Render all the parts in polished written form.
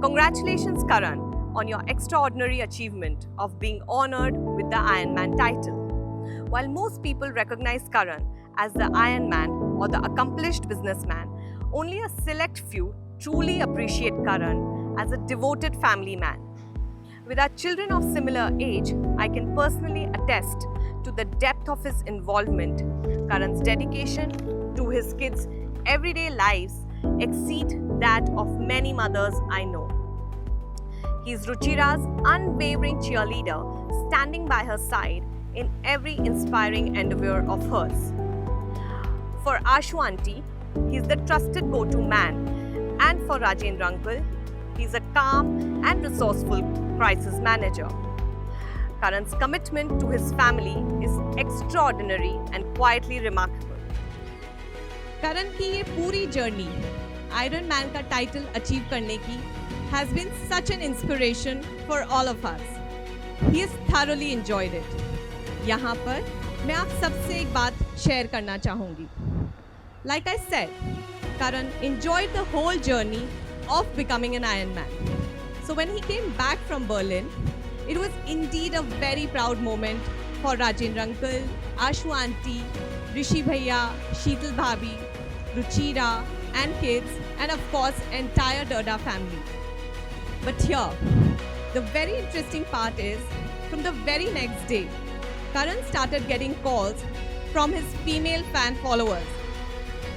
Congratulations, Karan, on your extraordinary achievement of being honored with the Ironman title. While most people recognize Karan as the Ironman or the accomplished businessman, only a select few truly appreciate Karan as a devoted family man. With our children of similar age, I can personally attest to the depth of his involvement. Karan's dedication to his kids' everyday lives exceed that of many mothers I know. He is Ruchira's unwavering cheerleader, standing by her side in every inspiring endeavor of hers. For Ashu Auntie, he is the trusted go-to man, and for Rajendra Uncle, he is a calm and resourceful crisis manager. Karan's commitment to his family is extraordinary and quietly remarkable. करण की ये पूरी journey iron man का title achieve करने की has been such an inspiration for all of us. He has thoroughly enjoyed it. यहाँ पर मैं आप सबसे एक बात शेयर करना चाहूँगी. Like I said, Karan enjoyed the whole journey of becoming an Ironman. So when he came back from Berlin, it was indeed a very proud moment for Rajendra Uncle, Ashu Auntie, Rishi Bhaiya, Sheetal Bhabhi, Ruchira and kids, and of course entire Derda family. But here, the very interesting part is, from the very next day, Karan started getting calls from his female fan followers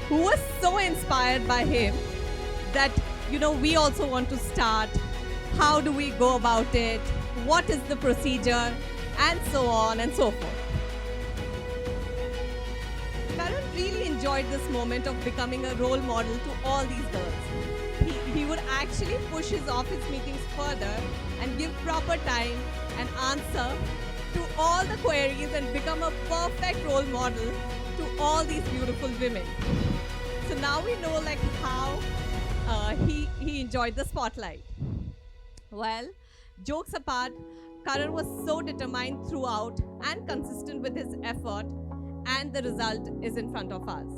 who were so inspired by him that, we also want to start. How do we go about it? What is the procedure? And so on and so forth. Karan really enjoyed this moment of becoming a role model to all these girls. He would actually push his office meetings further and give proper time and answer to all the queries and become a perfect role model to all these beautiful women. So now we know how he enjoyed the spotlight. Well, jokes apart, Karan was so determined throughout and consistent with his effort, and the result is in front of us.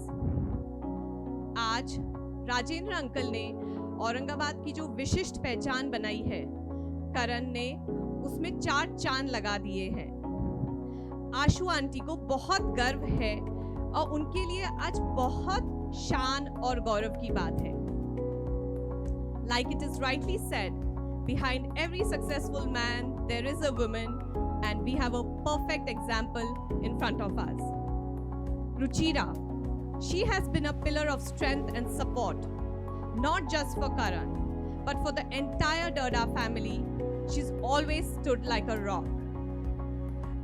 आज Rajendra uncle ने औरंगाबाद की जो विशिष्ट पहचान बनाई है, करण ने उसमें 4 चांद लगा दिए हैं. आशु आंटी को बहुत गर्व है और उनके लिए आज बहुत शान और गौरव की बात है. Like it is rightly said, behind every successful man there is a woman, and we have a perfect example in front of us. Ruchira, she has been a pillar of strength and support, not just for Karan, but for the entire Derda family. She's always stood like a rock.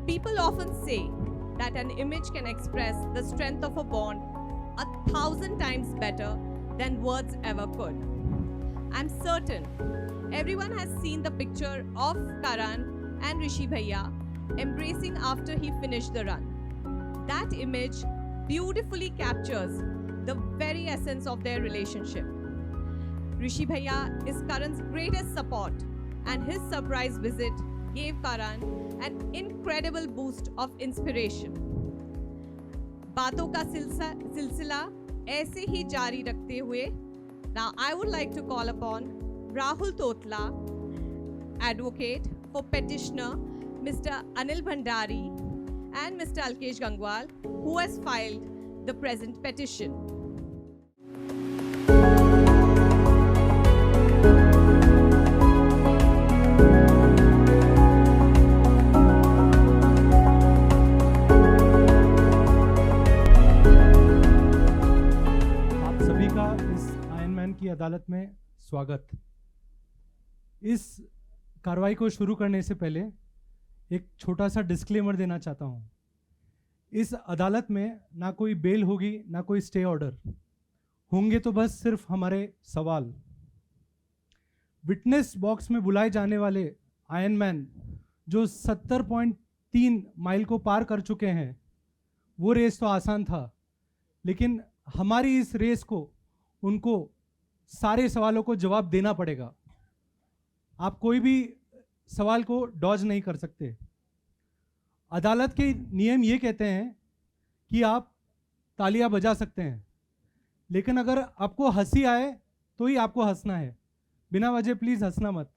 People often say that an image can express the strength of a bond 1,000 times better than words ever could. I'm certain everyone has seen the picture of Karan and Rishi Bhaiya embracing after he finished the run. That image beautifully captures the very essence of their relationship. Rishi Bhaiya is Karan's greatest support, and his surprise visit gave Karan an incredible boost of inspiration. बातों का सिलसिला ऐसे ही जारी रखते हुए, now I would like to call upon Rahul Totla, advocate for petitioner Mr. Anil Bhandari and Mr. Alkesh Gangwal, who has filed the present petition. आप सभी का इस आयरनमैन की अदालत में स्वागत. इस कार्रवाई को शुरू करने से पहले एक छोटा सा डिस्क्लेमर देना चाहता हूँ. इस अदालत में ना कोई बेल होगी, ना कोई स्टे ऑर्डर होंगे, तो बस सिर्फ हमारे सवाल. विटनेस बॉक्स में बुलाए जाने वाले आयरनमैन जो 70.3 माइल को पार कर चुके हैं, वो रेस तो आसान था, लेकिन हमारी इस रेस को उनको सारे सवालों को जवाब देना पड़ेगा. आप कोई भी सवाल को डॉज नहीं कर सकते. अदालत के नियम ये कहते हैं कि आप तालियां बजा सकते हैं, लेकिन अगर आपको हंसी आए तो ही आपको हंसना है. बिना वजह प्लीज हंसना मत,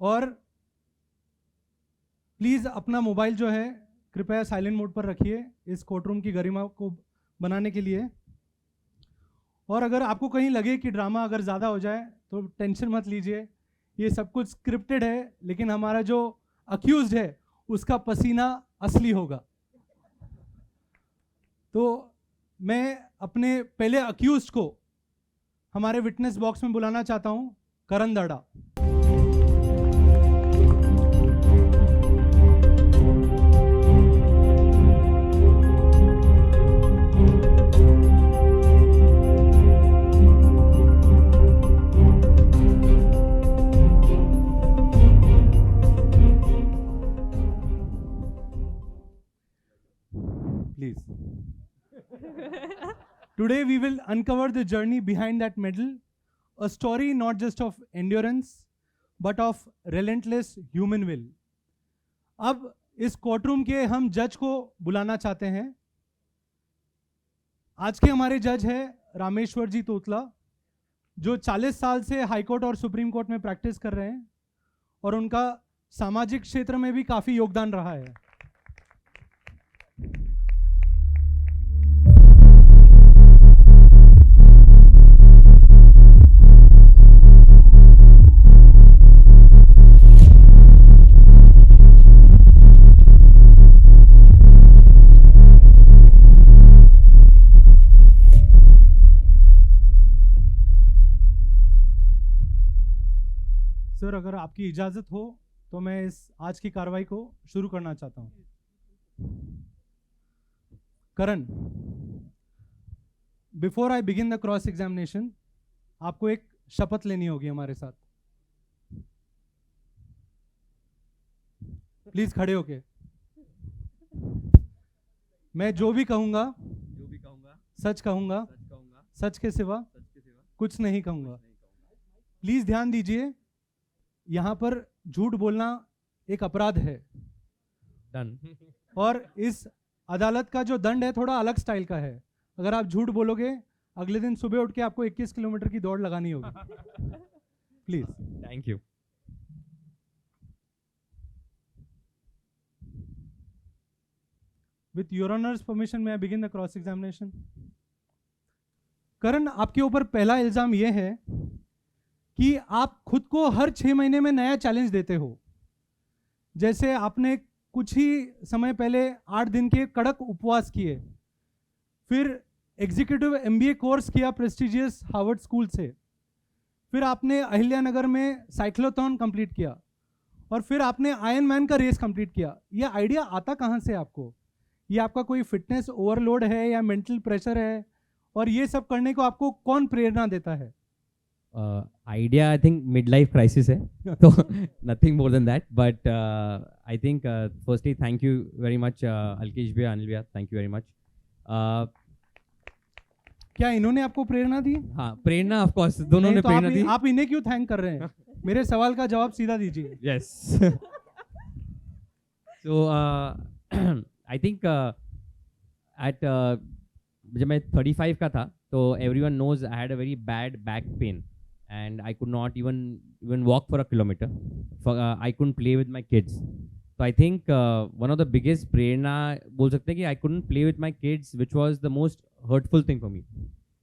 और प्लीज अपना मोबाइल जो है कृपया साइलेंट मोड पर रखिए इस कोर्टरूम की गरिमा को बनाने के लिए। और अगर आपको कहीं लगे कि ड्रामा अगर ज़्यादा हो जाए तो टेंशन मत लीजिए, ये सब कुछ स्क्रिप्टेड है, लेकिन हमारा जो अक्यूज्ड है उसका पसीना असली होगा। तो मैं अपने पहले अक्यूज्ड को हमारे विटनेस बॉक्स में बुलाना चाहता हूं, करण दड़ा। Please. Today we will uncover the journey behind that medal, a story not just of endurance but of relentless human will. अब इस कोर्टरूम के हम जज को बुलाना चाहते हैं। आज के हमारे जज है रामेश्वर जी तोतला, जो 40 साल से हाई कोर्ट और सुप्रीम कोर्ट में प्रैक्टिस कर रहे हैं और उनका सामाजिक क्षेत्र में भी काफ़ी योगदान रहा है। सर, अगर आपकी इजाज़त हो तो मैं इस आज की कार्रवाई को शुरू करना चाहता हूं। Karan, before I begin the cross examination, आपको एक शपथ लेनी होगी हमारे साथ। प्लीज खड़े होके। मैं जो भी कहूंगा सच कहूंगा, सच के सिवा कुछ नहीं कहूंगा। प्लीज ध्यान दीजिए, यहाँ पर झूठ बोलना एक अपराध है। डन। और इस अदालत का जो दंड है थोड़ा अलग स्टाइल का है। अगर आप झूठ बोलोगे अगले दिन सुबह उठ के आपको 21 किलोमीटर की दौड़ लगानी होगी। Please. Thank you. With your honours permission मैं बिगिन द क्रॉस एग्जामिनेशन। करण, आपके ऊपर पहला इल्जाम यह है कि आप खुद को हर 6 महीने में नया चैलेंज देते हो। जैसे आपने कुछ ही समय पहले 8 दिन के कड़क उपवास किए, फिर एग्जीक्यूटिव MBA कोर्स किया प्रेस्टिजियस हार्वर्ड स्कूल से, फिर आपने अहिल्यानगर में साइक्लोथॉन कंप्लीट किया, और फिर आपने आयरन मैन का रेस कंप्लीट किया। ये आइडिया आता कहाँ से आपको? ये आपका कोई फिटनेस ओवरलोड है या मेंटल प्रेशर है? और ये सब करने को आपको कौन प्रेरणा देता है? Idea I think mid life crisis है, तो nothing more than that. But I think firstly thank you very much Alkesh भैया, अनिल भैया, थैंक यू वेरी मच। क्या इन्होंने आपको प्रेरणा दी? हाँ, प्रेरणा ऑफ कोर्स दोनों ने तो प्रेरणा दी। आप इन्हें क्यों थैंक कर रहे हैं? मेरे सवाल का जवाब सीधा दीजिए। Yes. So I think at जब मैं 35 का था तो everyone knows I had a very bad back pain and I could not even walk for a kilometer. I couldn't play with my kids. So I think one of the biggest prerna बोल सकते हैं कि I couldn't play with my kids, which was the most hurtful thing for me.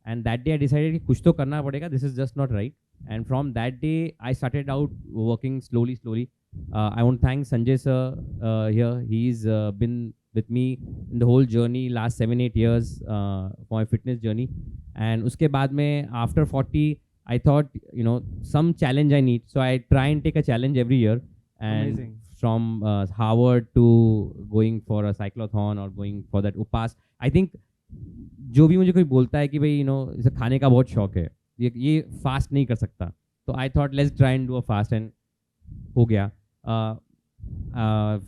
And that day I decided कि कुछ तो करना पड़ेगा. This is just not right. And from that day I started out working slowly. I want to thank Sanjay sir here. He's been with me in the whole journey last 7-8 years for my fitness journey. And उसके बाद में after 40 I thought some challenge I need, so I try and take a challenge every year. And Amazing. From Harvard to going for a cyclothon or going for that upas, I think जो भी मुझे कोई बोलता है कि भाई इसे खाने का बहुत शौक है, ये फास्ट नहीं कर सकता, तो I thought let's try and do a fast, and हो गया।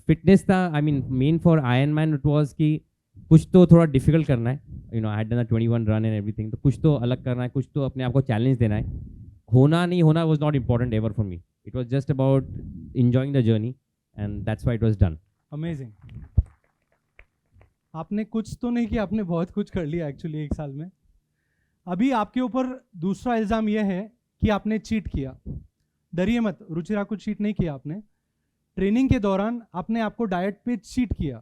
फिटनेस था, I mean main for iron man it was कि कुछ तो थोड़ा डिफिकल्ट करना है, I had done a 21 run and everything, तो कुछ तो अलग करना है, कुछ तो अपने आप को चैलेंज देना है। होना नहीं होना was not important ever for me, it was just about enjoying the journey, and that's why it was done. Amazing. आपने कुछ तो नहीं किया, आपने बहुत कुछ कर लिया एक्चुअली 1 साल में। अभी आपके ऊपर दूसरा इल्ज़ाम यह है कि आपने चीट किया, डरिए मत, रुचिरा को चीट नहीं किया आपने। ट्रेनिंग के दौरान आपने आपको डाइट पे चीट किया,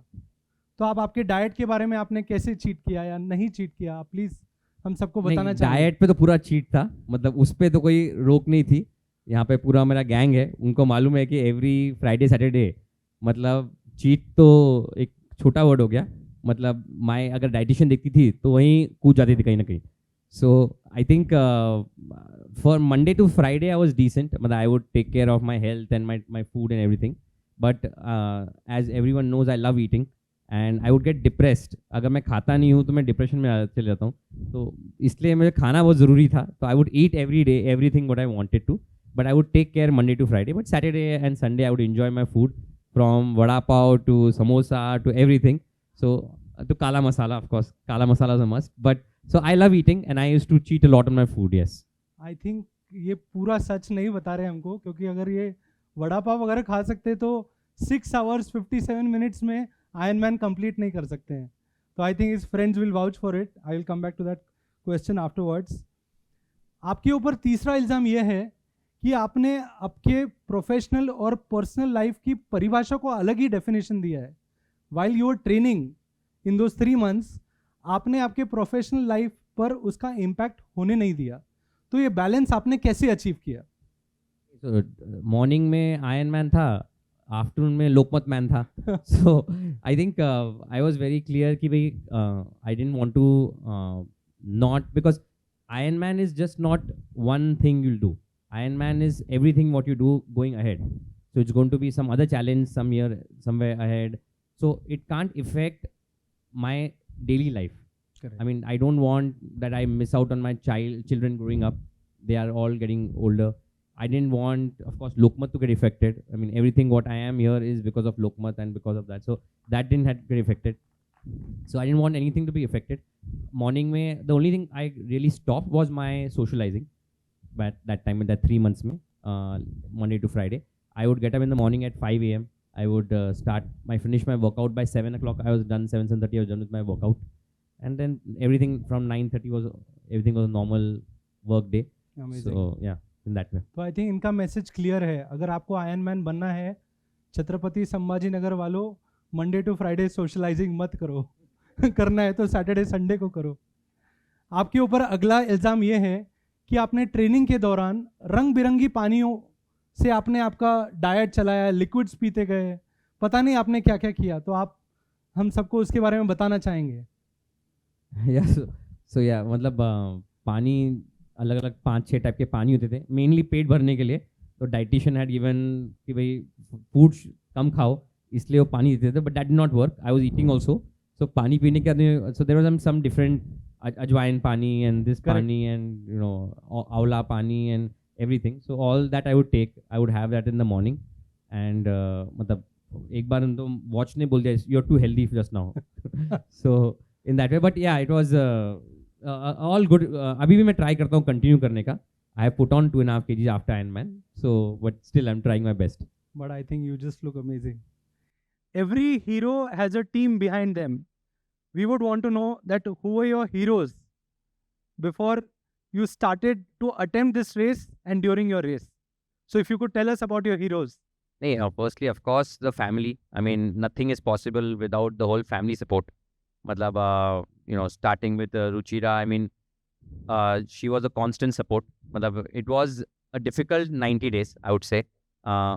तो आप आपके डाइट के बारे में आपने कैसे चीट किया या नहीं चीट किया, आप प्लीज़ हम सबको बताना चाहिए। डाइट पे तो पूरा चीट था, मतलब उस पे तो कोई रोक नहीं थी। यहाँ पे पूरा मेरा गैंग है, उनको मालूम है कि एवरी फ्राइडे सैटरडे, मतलब चीट तो एक छोटा वर्ड हो गया, मतलब मैं अगर डाइटिशियन देखती थी तो वहीं कूद जाती थी कहीं ना कहीं। So I think for Monday to Friday I was decent, मतलब I would take care of my health and my food and everything, but as every one knows I love eating and I would get depressed. अगर मैं खाता नहीं हूँ तो मैं depression में चले जाता हूँ, तो इसलिए मुझे खाना बहुत ज़रूरी था। तो I would eat every day everything what I wanted to, but I would take care Monday to Friday. But Saturday and Sunday I would enjoy my food, from vada pav to samosa to everything. So to kala masala, of course, kala masala is a must. But so I love eating and I used to cheat a lot on my food. Yes. I think ये पूरा सच नहीं बता रहे हमको, क्योंकि अगर ये वड़ा पाव वगैरह खा सकते तो 6 hours 57 minutes में आयरन मैन कंप्लीट नहीं कर सकते हैं। तो I think his friends will vouch for it. I will come back to that question afterwards. आपके ऊपर तीसरा इल्ज़ाम यह है कि आपने आपके प्रोफेशनल और पर्सनल लाइफ की परिभाषा को अलग ही डेफिनेशन दिया है। While your training in those 3 months, आपने आपके प्रोफेशनल लाइफ पर उसका इम्पैक्ट होने नहीं दिया। तो ये बैलेंस आपने कैसे अचीव किया? So morning में आयरन मैन था, आफ्टरनून में लोकमत मैन था। So I think I was very clear कि भाई I didn't want to not, because Iron Man is just not one thing you'll do. Iron Man is everything what you do going ahead. So it's going to be some other challenge somewhere ahead. So it can't affect my daily life. Correct. I mean, I don't want that I miss out on my children growing up. They are all getting older. I didn't want, of course, Lokmat to get affected. I mean, everything what I am here is because of Lokmat and because of that. So that didn't have to get affected. So I didn't want anything to be affected. Morning mein, the only thing I really stopped was my socializing. But that time, in that 3 months mein, Monday to Friday, I would get up in the morning at 5 a.m. I would finish my workout by 7 o'clock. I was done 7:30. I was done with my workout, and then everything from 9:30 was a normal work day. Amazing. So yeah, in that way. तो I think इनका message clear है। अगर आपको iron man बनना है, छत्रपति संभाजी नगर वालों, Monday to Friday socialising मत करो। करना है तो सैटरडे संडे को करो। आपके ऊपर अगला इल्ज़ाम ये है कि आपने ट्रेनिंग के दौरान रंग बिरंगी पानियों से आपने आपका डाइट चलाया, लिक्विड्स पीते गए, पता नहीं आपने क्या क्या किया। तो आप हम सबको उसके बारे में बताना चाहेंगे। Yeah, so yeah, मतलब पानी अलग अलग 5-6 टाइप के पानी होते थे, मेनली पेट भरने के लिए। तो डाइटिशियन हैड गिवन कि भाई फूड कम खाओ, इसलिए वो पानी देते थे, but that did not work. I was eating also. So पानी पीने के बाद, so there was some different ajwain pani and this pani and you know amla pani and everything. So all that I would take, I would have that in the morning. And मतलब एक बार तो watch ने बोल दिया you are too healthy just now. So in that way, but yeah it was all good. अभी भी मैं ट्राई करता हूँ कंटिन्यू करने का। I have put on 2.5 kgs after iron man, so but still I am trying my best. But I think you just look amazing. Every hero has a team behind them. We would want to know that who were your heroes before you started to attempt this race and during your race. So if you could tell us about your heroes. Firstly, of course, the family. I mean, nothing is possible without the whole family support. Matlab, starting with Ruchira, I mean, she was a constant support. Matlab, it was a difficult 90 days, I would say.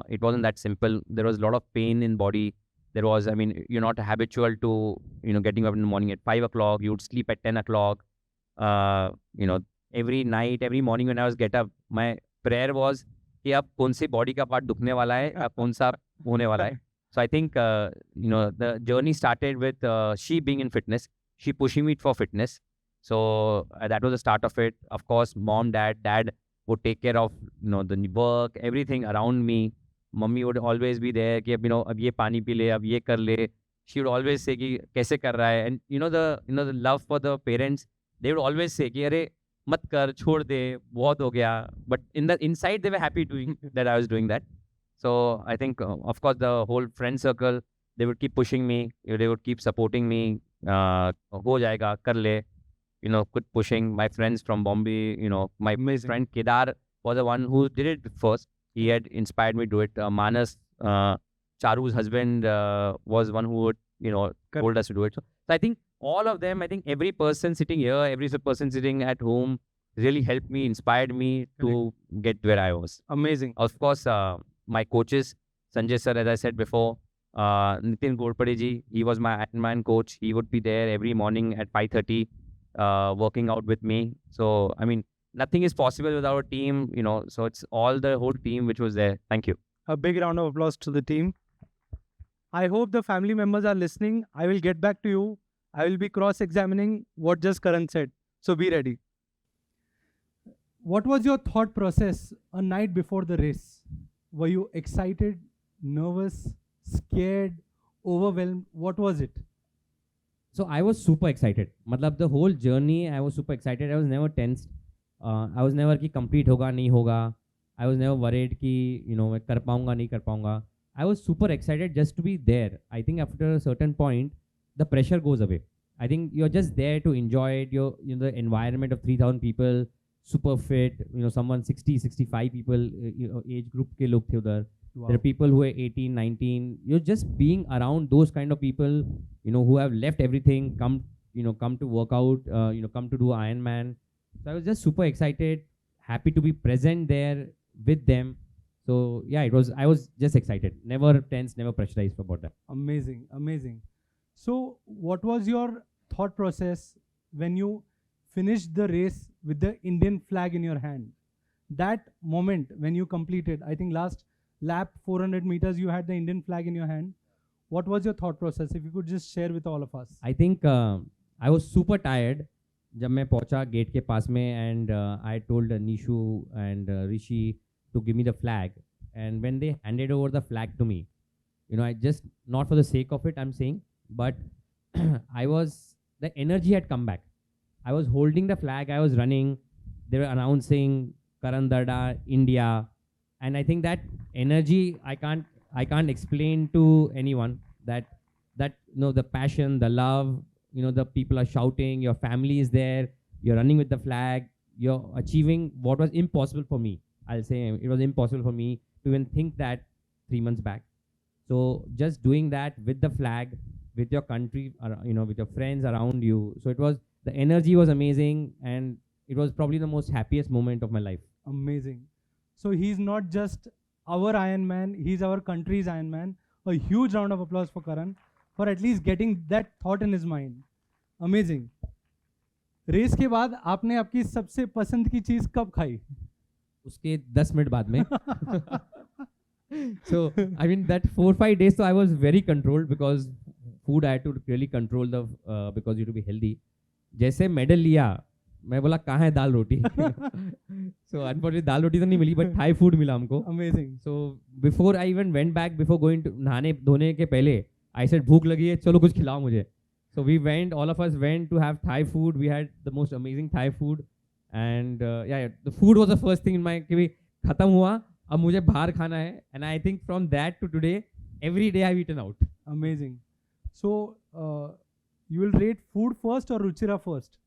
It wasn't that simple. There was a lot of pain in body. There was, I mean, you're not habitual to, getting up in the morning at 5 o'clock. You would sleep at 10 o'clock. Every night, every morning when I was get up, my prayer was कि अब कौन सी body का part दुखने वाला है, अब कौन सा होने वाला है. So I think, the journey started with she being in fitness, she pushing me for fitness. So that was the start of it. Of course, mom, dad would take care of, the work, everything around me. Mummy would always be there कि अब ये पानी P ले, अब ये कर ले. She would always say कि कैसे कर रहा है. And the love for the parents, they would always say कि अरे मत कर, छोड़ दे, बहुत हो गया. But inside they were happy doing that I was doing that. So I think, of course, the whole friend circle, they would keep pushing me. They would keep supporting me. हो जाएगा, कर ले. Keep pushing. My friends from Bombay, my friend Kedar, was the one who did it first. He had inspired me to do it. Manas, Charu's husband, was one who would, told us to do it. So I think all of them, I think every person sitting here, every person sitting at home really helped me, inspired me to get where I was. Amazing. Of course, my coaches, Sanjay sir, as I said before, Nitin Godpade ji, he was my Ironman coach. He would be there every morning at 5:30, working out with me. So, I mean, nothing is possible without a team, so it's all the whole team which was there. Thank you. A big round of applause to the team. I hope the family members are listening. I will get back to you. I will be cross-examining what just Karan said. So be ready. What was your thought process a night before the race? Were you excited, nervous, scared, overwhelmed? What was it? So I was super excited. Matlab the whole journey, I was super excited. I was never tensed. I was never कि complete होगा नहीं होगा. I was never worried कि मैं कर पाऊँगा नहीं कर पाऊँगा. I was super excited just to be there. I think after a certain point, the pressure goes away. I think you're just there to enjoy it. You're the environment of 3,000 people, super fit. Someone 60, 65 people, age group के लोग थे उधर. Wow. There are people who are 18, 19. You're just being around those kind of people, who have left everything, come to work out, come to do Ironman. So I was just super excited, happy to be present there with them. So yeah, I was just excited. Never tense, never pressurized about that. Amazing, amazing. So what was your thought process when you finished the race with the Indian flag in your hand? That moment when you completed, I think last lap 400 meters, you had the Indian flag in your hand. What was your thought process? If you could just share with all of us. I think I was super tired जब मैं पहुंचा gate के पास में and I told Nishu and Rishi to give me the flag, and when they handed over the flag to me, I just, not for the sake of it I'm saying, but the energy had come back. I was holding the flag, I was running, they were announcing Karan Darda, India, and I think that energy I can't explain to anyone. That the passion, the love, the people are shouting, your family is there, you're running with the flag, you're achieving what was impossible for me. I'll say it was impossible for me to even think that 3 months back. So just doing that with the flag, with your country, with your friends around you. So the energy was amazing, and it was probably the most happiest moment of my life. Amazing. So he's not just our Ironman, he's our country's Ironman. A huge round of applause for Karan for at least getting that thought in his mind. Amazing. Race के बाद आपने आपकी सबसे पसंद की चीज कब खाई? उसके 10 मिनट बाद में. So I mean that 4-5 days, so I was very controlled because food I had to really control because you to be healthy. जैसे मेडल लिया, मैं बोला कहाँ है दाल रोटी? So unfortunately दाल रोटी तो नहीं मिली, but Thai food मिला हमको. Amazing. So before I even went back, before going to नहाने धोने के पहले, I said भूख लगी है, चलो कुछ खिलाओ मुझे. So we went, all of us went to have Thai food. We had the most amazing Thai food, and the food was the first thing in my कि खत्म हुआ, अब मुझे बाहर खाना है. And I think from that to today, every day I've eaten out. Amazing. So you will rate food first or Ruchira first?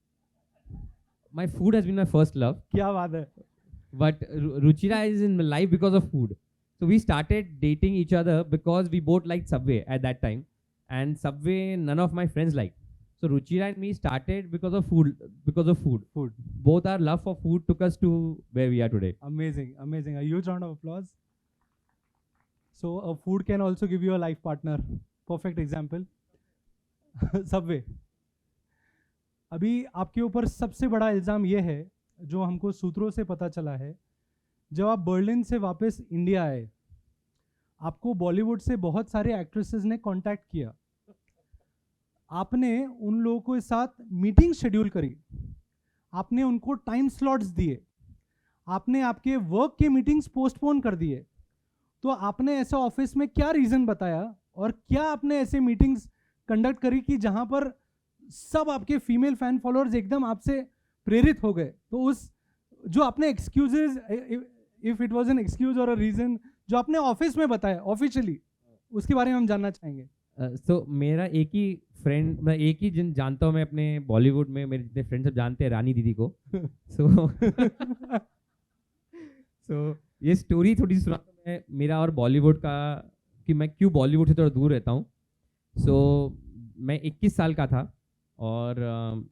My food has been my first love. क्या बात है? But Ruchira is in my life because of food. So we started dating each other because we both liked Subway at that time. And Subway, none of my friends liked. So Ruchira and me started because of food. Food. Both our love for food took us to where we are today. Amazing, amazing. A huge round of applause. So food can also give you a life partner. Perfect example. Subway. अभी आपके ऊपर सबसे बड़ा इल्ज़ाम ये है, जो हमको सूत्रों से पता चला है, जब आप बर्लिन से वापस इंडिया आए, आपको बॉलीवुड से बहुत सारे एक्ट्रेसेस ने कांटेक्ट किया. आपने उन लोगों के साथ मीटिंग शेड्यूल करी, आपने उनको टाइम स्लॉट्स दिए, आपने आपके वर्क के मीटिंग्स पोस्टपोन कर दिए. तो आपने ऐसा ऑफिस में क्या रीज़न बताया, और क्या आपने ऐसे मीटिंग्स कंडक्ट करी कि जहां पर सब आपके फीमेल फैन फॉलोअर्स एकदम आपसे प्रेरित हो गए? तो उस जो आपने excuses, if it was an excuse और अ रीजन, जो आपने ऑफिस में बताया ऑफिशियली, उसके बारे में हम जानना चाहेंगे. So मेरा एक ही फ्रेंड, मैं एक ही जिन जानता हूँ मैं अपने बॉलीवुड में, मेरे जितने फ्रेंड्स सब जानते हैं रानी दीदी को. So ये स्टोरी थोड़ी सी सुना तो मैं मेरा और बॉलीवुड का कि मैं क्यों बॉलीवुड से थोड़ा दूर रहता हूँ. सो मैं 21 साल का था और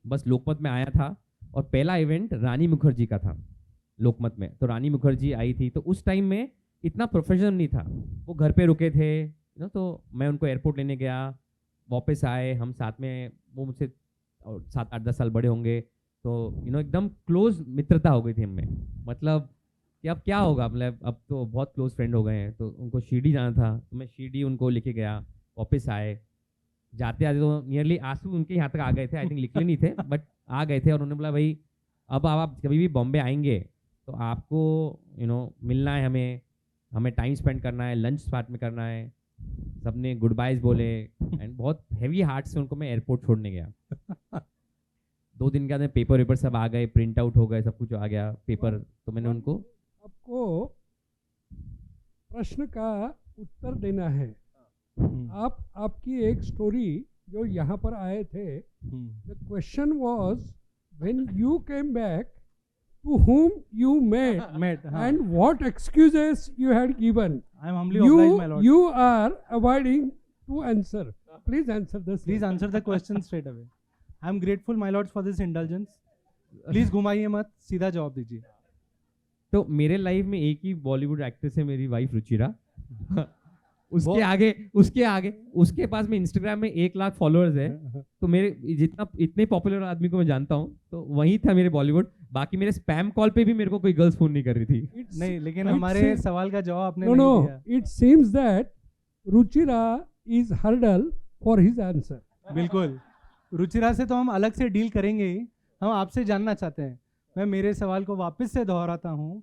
बस लोकमत में आया था और पहला इवेंट रानी मुखर्जी का था लोकमत में. तो रानी मुखर्जी आई थी तो उस टाइम में इतना प्रोफेशनल नहीं था. वो घर पे रुके थे तो मैं उनको एयरपोर्ट लेने गया, वापस आए, हम साथ में, वो मुझसे 7-8-10 साल बड़े होंगे तो एकदम क्लोज मित्रता हो गई थी हमें. मतलब कि अब क्या होगा, मतलब अब तो बहुत क्लोज फ्रेंड हो गए हैं. तो उनको शिरडी जाना था तो मैं शिरडी उनको लेके गया, वापस आए, जाते आते तो नियरली आंसू उनके यहाँ तक आ गए थे. आई थिंक निकले नहीं थे बट आ गए थे. और उन्होंने बोला भाई अब आप कभी भी बॉम्बे आएंगे तो आपको मिलना है, हमें टाइम स्पेंड करना है, लंच साथ में करना है. सबने गुड बाइज बोले एंड बहुत हैवी हार्ट से उनको मैं एयरपोर्ट छोड़ने गया. 2 दिन के बाद में पेपर सब आ गए, प्रिंट आउट हो गए, सब कुछ आ गया पेपर. तो मैंने उनको आपको प्रश्न का उत्तर देना है. आपकी एक स्टोरी जो यहाँ पर आए थे, the question was when you came back to whom you met and what excuses you had given. I am humbly obliged, my lord. You are avoiding to answer. Please answer this. Please answer the question straight away. I am grateful, my lords, for this indulgence. Please घुमाइए मत, सीधा जवाब दीजिए. तो मेरे life में एक ही Bollywood actress है, मेरी वाइफ रुचिरा. उसके आगे उसके पास में इंस्टाग्राम में 1 लाख फॉलोअर्स है. तो मेरे इतने पॉपुलर आदमी को मैं जानता हूँ तो वही था मेरे बॉलीवुड. बाकी मेरे स्पैम कॉल पे भी मेरे को कोई गर्ल्स फोन नहीं कर रही थी. नहीं, लेकिन हमारे सवाल का जवाब आपने नहीं दिया. It seems that Ruchira is hurdle for his answer. बिल्कुल, रुचिरा से तो हम अलग से डील करेंगे ही. हम आपसे जानना चाहते हैं. मैं मेरे सवाल को वापस से दोहराता हूँ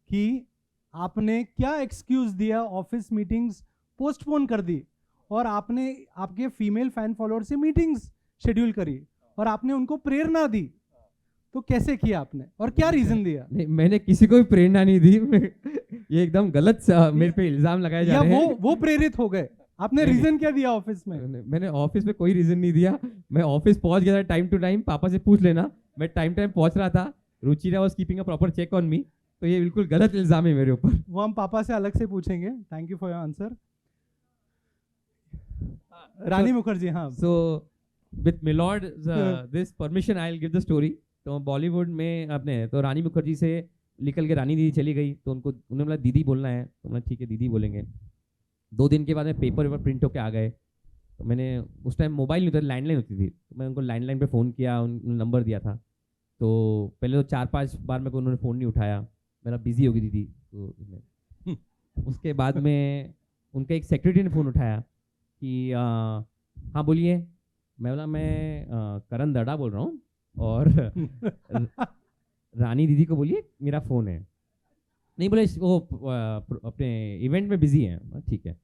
कि आपने क्या एक्सक्यूज दिया, ऑफिस मीटिंग्स पोस्टपोन कर दी और आपने आपके फीमेल फैन फॉलोअर से मीटिंग्स शेड्यूल करी और आपने उनको प्रेरणा दी. तो कैसे किया आपने और क्या रीजन दिया? नहीं, मैंने किसी को भी प्रेरणा नहीं दी. ये एकदम गलत मेरे पे इल्जाम लगाए जा रहे हैं. वो प्रेरित हो गए. आपने रीजन क्या दिया ऑफिस में? मैंने ऑफिस में कोई रीजन नहीं दिया. मैं ऑफिस पहुंच गया था टाइम टू टाइम. पापा से पूछ लेना, मैं टाइम पहुंच रहा था. Ruchira was keeping a proper check on me. तो ये बिल्कुल गलत इल्जाम है मेरे ऊपर. वो हम पापा से अलग से पूछेंगे. Thank you for your answer. Rani Mukherjee. हाँ. So with milord this permission I will give the story. तो बॉलीवुड में अपने तो रानी मुखर्जी से निकल के रानी दीदी चली गई. तो उन्होंने बोला दीदी बोलना है. तो मैंने ठीक है दीदी बोलेंगे. 2 दिन के बाद में पेपर प्रिंट होके आ गए. तो मैंने उस टाइम मोबाइल नहीं होता, लैंडलाइन होती थी. तो मैं उनको लैंडलाइन पे फ़ोन किया, उन्होंने नंबर दिया था. तो पहले तो 4-5 बार मेरे को उन्होंने फ़ोन नहीं उठाया. मेरा बिजी हो गई दीदी. तो उसके बाद में उनका एक सेक्रेटरी ने फ़ोन उठाया कि हाँ बोलिए. मैं बोला मैं करण दड़ा बोल रहा हूँ और रानी दीदी को बोलिए मेरा फ़ोन है. नहीं बोले वो अपने इवेंट में बिजी है. ठीक है.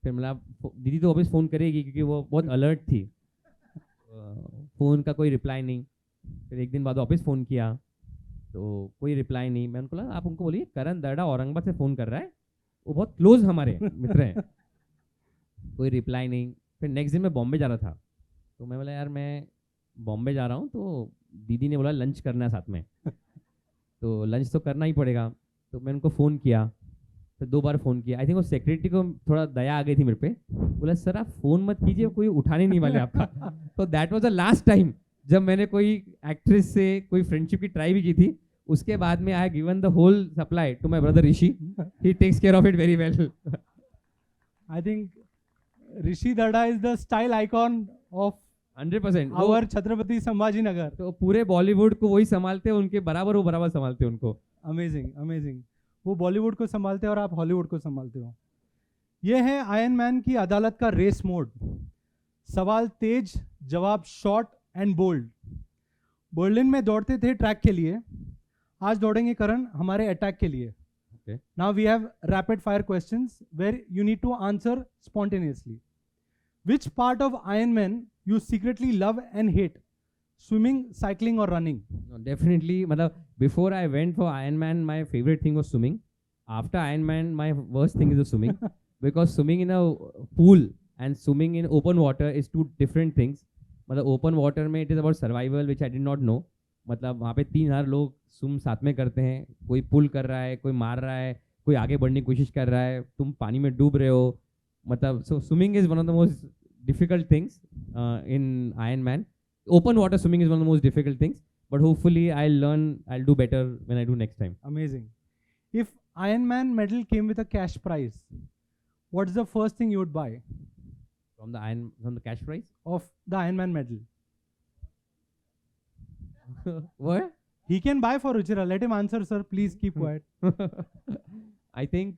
फिर मतलब दीदी तो वापस फ़ोन करेगी क्योंकि वो बहुत अलर्ट थी. फ़ोन का कोई रिप्लाई नहीं. फिर 1 दिन बाद वापस फ़ोन किया तो कोई रिप्लाई नहीं. मैं उनको बोला आप उनको बोलिए करण दड़ा औरंगाबाद से फ़ोन कर रहा है, वो बहुत क्लोज हमारे मित्र हैं. कोई रिप्लाई नहीं. फिर नेक्स्ट दिन मैं बॉम्बे जा रहा था. तो मैं बोला यार मैं बॉम्बे जा रहा हूँ. तो दीदी ने बोला लंच करना है साथ में. तो लंच तो करना ही पड़ेगा. तो मैं उनको फ़ोन किया. फिर 2 बार फ़ोन किया. आई थिंक वो सेक्रेटरी को थोड़ा दया आ गई थी मेरे पे. बोला सर आप फ़ोन मत कीजिए, कोई उठाने नहीं वाले आपका. तो that was the last time जब मैंने कोई एक्ट्रेस से कोई फ्रेंडशिप की ट्राई भी की थी. उसके बाद में I given the whole supply to my brother Rishi. He takes care of it very well. I think Rishi dada is the style icon of 100%. Our Chhatrapati Sambhaji Nagar. तो पूरे बॉलीवुड को वही संभालते हैं, उनके बराबर वो बराबर संभालते हैं उनको. Amazing amazing. वो बॉलीवुड को संभालते हैं और आप हॉलीवुड को संभालते हो. ये है आयरन मैन की अदालत का रेस मोड. सवाल तेज, जवाब शॉर्ट एंड बोल्ड. बर्लिन में दौड़ते थे ट्रैक के लिए, आज दौड़ेंगे करण हमारे अटैक के लिए. Okay. Now we have rapid fire questions where you need to answer spontaneously. Which part of Iron Man you secretly love and hate? Swimming, cycling or running? No, definitely. मतलब before I went for Iron Man, my favorite thing was swimming. After Iron Man, my worst thing is the swimming because swimming in a pool and swimming in open water is 2 different things. मतलब open water में it is about survival, which I did not know. मतलब वहाँ पे 3000 लोग swim साथ में करते हैं, कोई पुल कर रहा है, कोई मार रहा है, कोई आगे बढ़ने की कोशिश कर रहा है, तुम पानी में डूब रहे हो, मतलब so swimming is one of the most difficult things in Ironman. Open water swimming is one of the most difficult things, but hopefully I'll do better when I do next time. Amazing. If Ironman medal came with a cash prize, what's the first thing you would buy From the cash prize? of the Ironman medal? What? He can buy for Ruchira. Let him answer, sir. Please keep quiet. I think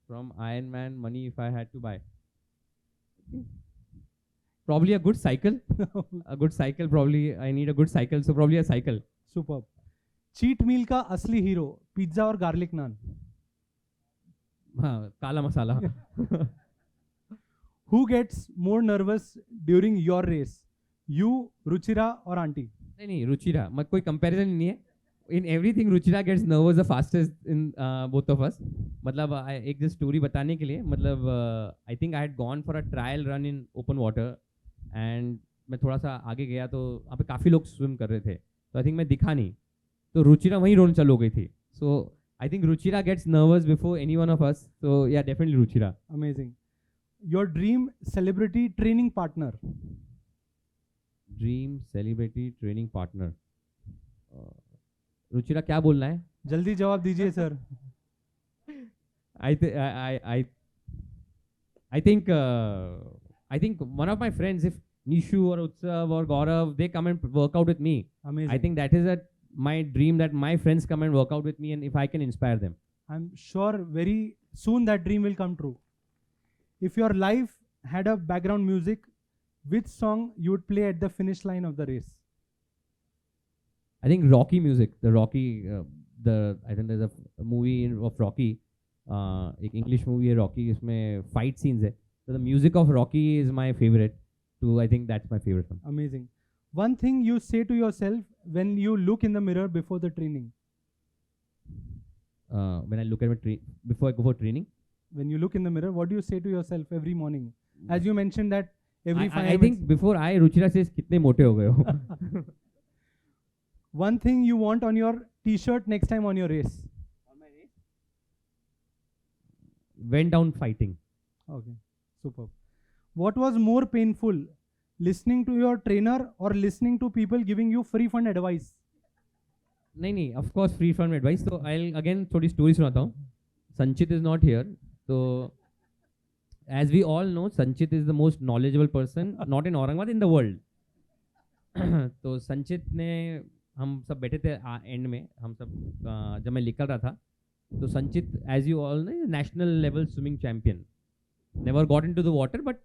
from Ironman money, if I had to buy, probably a good cycle. A good cycle, probably. I need a good cycle, so probably a cycle. Superb. Cheat meal का असली hero, pizza और garlic naan. हाँ, काला मसाला. Who gets more nervous during your race? You, Ruchira और aunty? नहीं, रुचिरा. मत कोई comparison नहीं है. In everything, Ruchira gets nervous the fastest in both of us. मतलब एक just story बताने के लिए, मतलब I think I had gone for a trial run in open water and मैं थोड़ा सा आगे गया तो वहाँ पे काफ़ी लोग swim कर रहे थे, तो I think मैं दिखा नहीं, तो रुचिरा वहीं रोने चालू हो गई थी. So I think Ruchira gets nervous before any one of us. So yeah, definitely Ruchira. Amazing. Your dream celebrity training partner? Dream celebrity training partner. Ruchira क्या बोलना है? जल्दी जवाब दीजिए sir. I think one of my friends, if Nishu or Utsav or Gaurav, they come and work out with me. Amazing. I think that is my dream, that my friends come and work out with me, and if I can inspire them. I'm sure very soon that dream will come true. If your life had a background music, which song you would play at the finish line of the race? I think Rocky music, the Rocky, I think there's a movie of Rocky, एक English movie है Rocky, इसमें fight scenes है. So the music of Rocky is my favorite. So I think that's my favorite one. Amazing. One thing you say to yourself when you look in the mirror before the training? When I look at before I go for training? When you look in the mirror, what do you say to yourself every morning? As you mentioned that every 5 I think before Ruchira says कितने मोटे हो गए हो. One thing you want on your t-shirt next time on your race? On my race? Went down fighting. Okay, superb. What was more painful, listening to your trainer or listening to people giving you free fund advice? नहीं, of course free fund advice. So I'll again थोड़ी story सुनाता हूँ. Sanchit is not here. So as we all know, Sanchit is the most knowledgeable person, not in Aurangabad, in the world. तो संचित ने, हम सब बैठे थे एंड में, हम सब जब मैं निकल रहा था, तो Sanchit, as you all know, national level swimming champion, never got into the water, but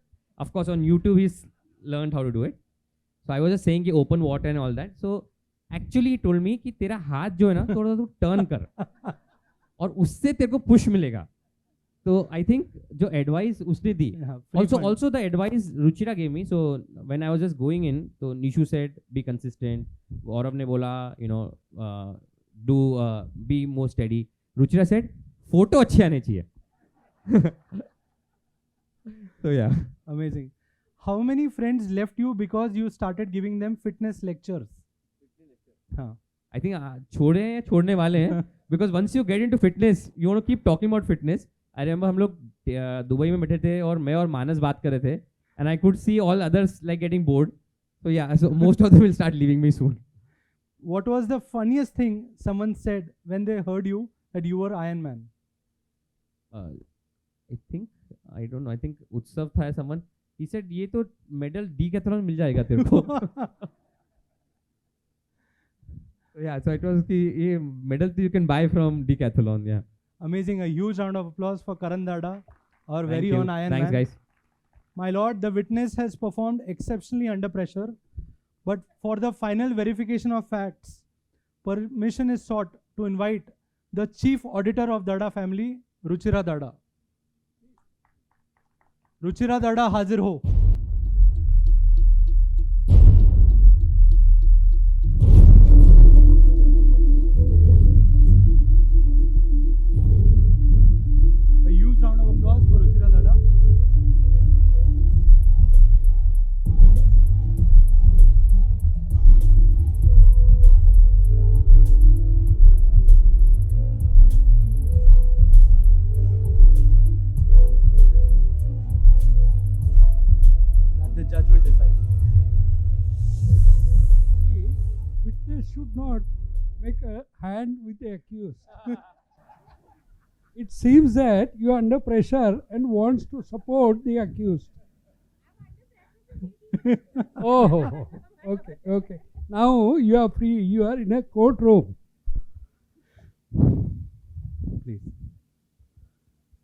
of course on YouTube ही learn how to do it. So I was just saying कि open water and all that. So actually told me कि तेरा हाथ जो है ना, थोड़ा तू टर्न कर और उससे तेरे को पुश मिलेगा. तो आई थिंक जो एडवाइस उसने दी, also the advice Ruchira gave me. So when I was just going in, so Nishu said be consistent, Gaurav ने बोला be more steady, Ruchira said photo अच्छे आने चाहिए. So yeah. Amazing. How many friends left you because you started giving them fitness lectures? हाँ. I think छोड़ने वाले हैं, because once you get into fitness, you want to keep talking about fitness. I remember हम लोग Dubai में बैठे थे और मैं और मानस बात कर रहे थे, and I could see all others like getting bored. So yeah, so most of them will start leaving me soon. What was the funniest thing someone said when they heard you that you were Iron Man? I don't know. I think Utsav था someone. He said ये तो medal decathlon मिल जाएगा तेरे को. Yeah, so it was the medal you can buy from decathlon. Yeah. Amazing. A huge round of applause for Karan Dada, our Thank very you. own Iron Thanks, Man. guys. My lord, the witness has performed exceptionally under pressure, but for the final verification of facts, permission is sought to invite the chief auditor of Dada family, Ruchira Dada. Ruchira Dada, हाजिर हो. A huge round of applause for Ruchira Dada. should not make a hand with the accused. It seems that you are under pressure and wants to support the accused. Oh, okay, okay. Now you are free. You are in a courtroom. Please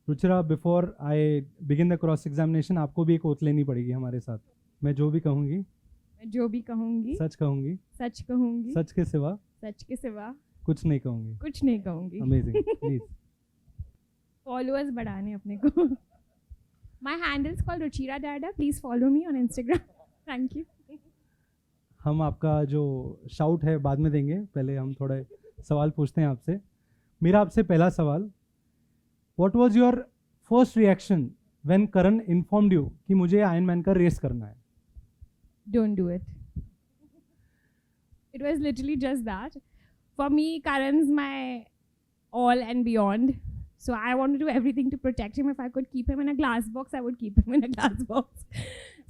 Ruchira, before I begin the cross examination आपको भी एक oath लेनी पड़ेगी हमारे साथ. मैं जो भी कहूँगी मैं जो भी कहूँगी सच कहूँगी, सच कहूँगी, सच के सिवा सच के सिवा कुछ नहीं कहूँगी. कुछ नहीं कहूँगी. अमेजिंग. प्लीज. फॉलोअर्स बढ़ाने अपने को. My handle is called Ruchira Dada. Please follow me on Instagram. Thank you. हम आपका जो शाउट है बाद में देंगे, पहले हम थोड़े सवाल पूछते हैं आपसे. मेरा आपसे पहला सवाल, what was your first reaction when Karan informed you कि मुझे आयरन मैन का रेस करना है? Don't do it. It was literally just that. For me, Karan's my all and beyond. So I want to do everything to protect him. If I could keep him in a glass box, I would keep him in a glass box.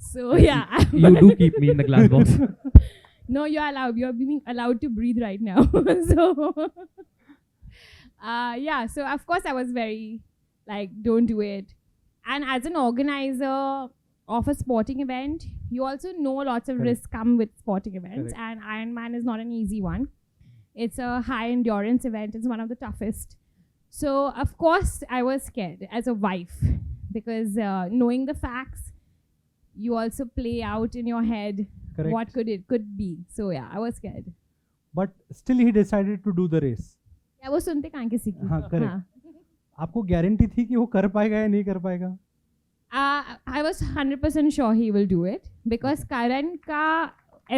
So yeah. You do keep me in the glass box. No, you're allowed. You're being allowed to breathe right now. So yeah. So of course I was very like, don't do it. And as an organizer of a sporting event, you also know lots of Correct. risks come with sporting events. Correct. And Ironman is not an easy one. It's a high endurance event. It's one of the toughest. So of course I was scared as a wife, because knowing the facts, you also play out in your head Correct. what could be. So yeah, I was scared. But still he decided to do the race. या वो सुनते कहाँ किसी की. हाँ, correct. आपको guarantee थी कि वो कर पाएगा या नहीं कर पाएगा? I was 100% sure he will do it, because Karan का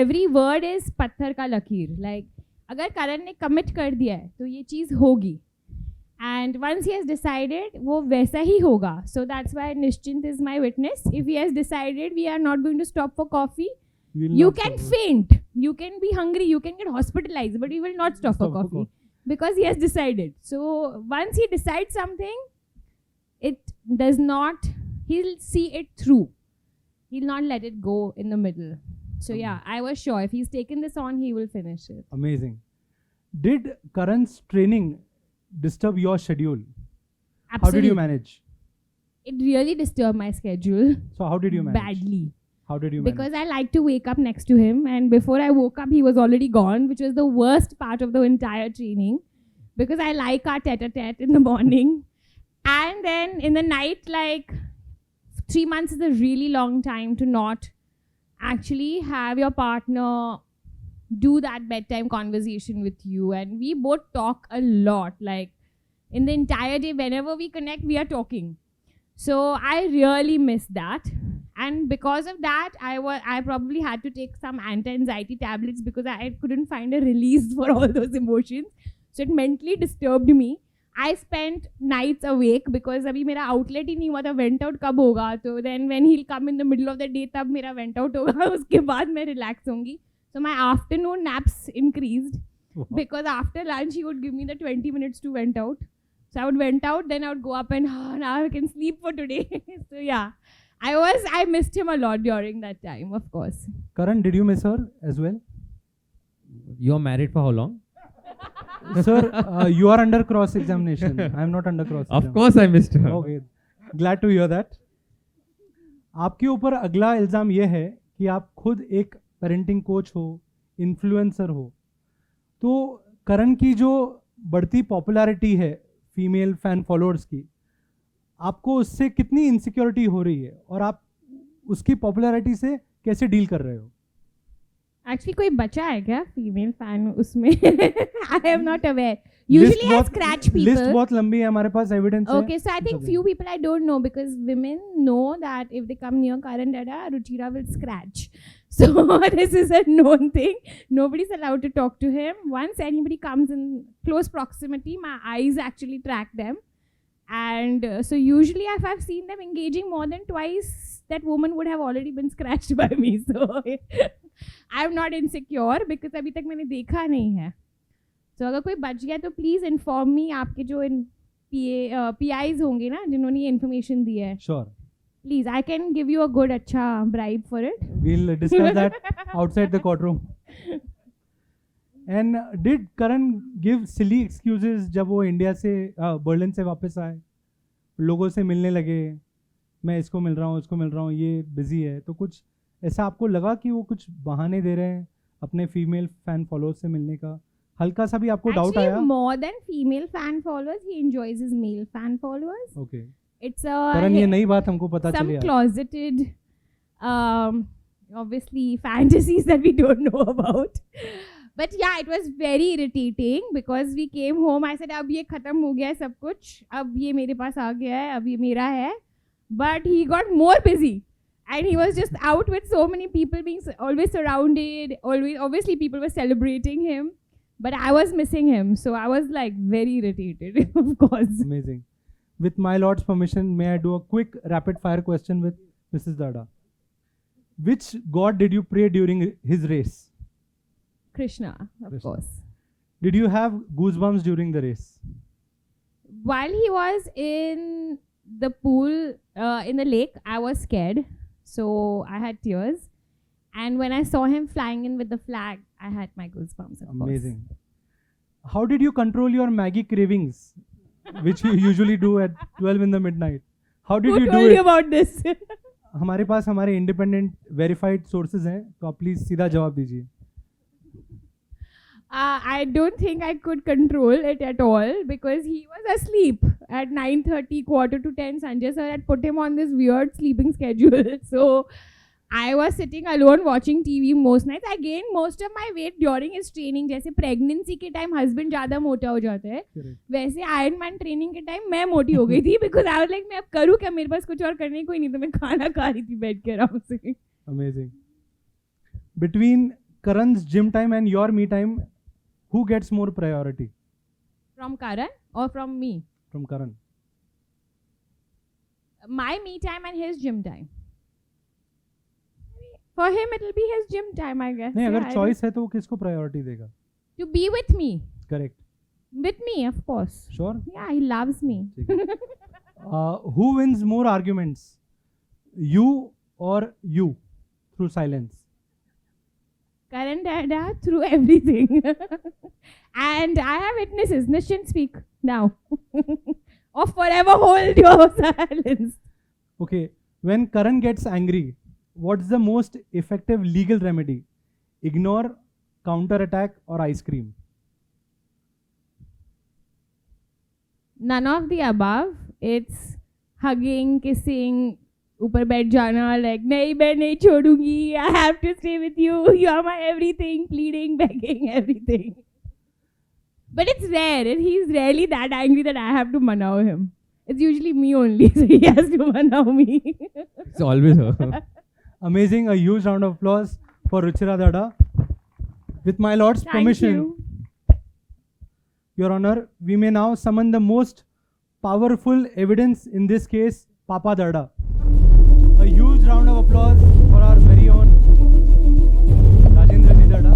every word is पत्थर का लकीर. Like अगर करण ने commit कर दिया है तो ये चीज़ होगी. And once he has decided, वो वैसा ही होगा. So that's why Nischint is my witness. If he has decided, we are not going to stop for coffee. You can faint, you can be hungry, you can get hospitalized, but he will not stop for coffee because he has decided. So once he decides something, it does not, he'll see it through. He'll not let it go in the middle. So yeah, I was sure if he's taken this on, he will finish it. Amazing. Did Karan's training disturb your schedule? Absolutely. How did you manage? It really disturbed my schedule So how did you manage? badly. How did you manage? Because I like to wake up next to him, and before I woke up, he was already gone, which was the worst part of the entire training, because I like our tete-a-tete in the morning. And then in the night, like 3 months is a really long time to not actually have your partner do that bedtime conversation with you. And we both talk a lot, like in the entire day, whenever we connect, we are talking. So I really miss that. And because of that, I probably had to take some anti-anxiety tablets, because I couldn't find a release for all those emotions. So it mentally disturbed me. I spent nights awake because abhi mera outlet hi nahi hua tha, vent out kab hoga. So then when he'll come in the middle of the day, tab mera vent out hoga, uske baad main relax hongi. So my afternoon naps increased, because after lunch he would give me the 20 minutes to vent out. So I would vent out, then I would go up and now I can sleep for today. So yeah, I missed him a lot during that time, of course. Karan, did you miss her as well? You're married for how long? Sir, you are under cross examination. I am not under cross examination. Of course I missed her. Okay, glad to hear that. आपके ऊपर अगला इल्ज़ाम ये है कि आप खुद एक पेरेंटिंग कोच हो, इन्फ्लुएंसर हो. तो करण की जो बढ़ती पॉपुलैरिटी है फीमेल फैन फॉलोअर्स की, आपको उससे कितनी इनसिक्योरिटी हो रही है और आप उसकी पॉपुलैरिटी से कैसे डील कर रहे हो? Actually, कोई बचा है क्या फीमेल फैन उसमें? I am not aware. Usually I scratch people. List बहुत लंबी है, हमारे पास एविडेंस है. Okay, so I think few people I don't know, because women know that if they come near Karan Dada, Ruchira will scratch. So this is a known thing. Nobody's allowed to talk to him. Once anybody comes in close proximity, my eyes actually track them. And so usually if I've seen them engaging more than twice, that woman would have already been scratched by me. So I'm not insecure, because अभी तक मैंने देखा नहीं है. So अगर कोई बच गया तो प्लीज़ इन्फॉर्म मी. आपके जो PIs होंगे ना जिन्होंने ये इन्फॉर्मेशन दी है, sure, please I can give you a good अच्छा bribe for it. we'll discuss that outside the courtroom. And did Karan give silly excuses जब वो इंडिया से बर्लिन से वापस आए, लोगों से मिलने लगे, मैं इसको मिल रहा हूँ, इसको मिल रहा हूँ, ये बिजी है, तो कुछ ऐसा आपको लगा कि वो कुछ बहाने दे रहे हैं अपने फीमेल फैन फॉलोअर्स से मिलने का? हल्का सा भी आपको डाउट आया? Actually, more than female fan followers, he enjoys his male fan followers. Okay, It's a करण ये नई बात हमको पता some चली आज। closeted, obviously fantasies that we don't know about. But yeah, it was very irritating because we came home. I said, अब ये खत्म हो गया है सब कुछ, अब ये मेरे पास आ गया है, अब ये मेरा है. But he got more busy. And he was just out with so many people, being always surrounded. Always, obviously, people were celebrating him, but I was missing him. So I was like very irritated, of course. Amazing. With my lord's permission, may I do a quick rapid fire question with Mrs. Dada? Which god did you pray during his race? Krishna, of Krishna. course. Did you have goosebumps during the race? While he was in the pool, in the lake, I was scared. So I had tears. And when I saw him flying in with the flag, I had my goosebumps, of Amazing. How did you control your Maggie cravings, which you usually do at 12 in the midnight? How did course. Who you do told you it? about this? हमारे पास हमारे independent verified sources हैं, तो आप please सीधा जवाब दीजिए। I don't think I could control it at all because he was asleep at 9:30, quarter to 10. Sanjay sir had put him on this weird sleeping schedule. So I was sitting alone watching TV most nights. I gained most of my weight during his training. जैसे pregnancy के time husband ज़्यादा मोटा हो जाता है, वैसे Iron Man training के time मैं मोटी हो गई थी because I was like मैं अब करूँ क्या, मेरे पास कुछ और करने को ही नहीं, तो मैं खाना खा रही थी बैठ के आराम से। Amazing. Between Karan's gym time and your me time, who gets more priority? From Karan or from me? From Karan. My me time and his gym time. For him, it will be his gym time, I guess. नहीं, Yeah, अगर choice है तो वो किसको priority देगा? to be with me. Correct, With me, of course. Sure. Yeah, he loves me. Who wins more arguments, you or you, through silence? Karan Dada through everything. And I have witnesses. Nishant, speak now. Or forever hold your silence. Okay, when Karan gets angry, what's the most effective legal remedy? Ignore, counter attack, or ice cream? None of the above. It's hugging, kissing, ऊपर बैठ जाना, like नहीं मैं नहीं छोड़ूंगी, I have to stay with you, you are my everything, pleading, begging, everything. But it's rare. He's rarely that angry that I have to manau him. It's usually me only, so he has to manau me. It's always her. Amazing. A huge round of applause for Ruchira Dada. With my lord's Thank permission, you. Your Honor, we may now summon the most powerful evidence in this case, Papa Dada. A huge round of applause for our very own Rajendra Ji Dada.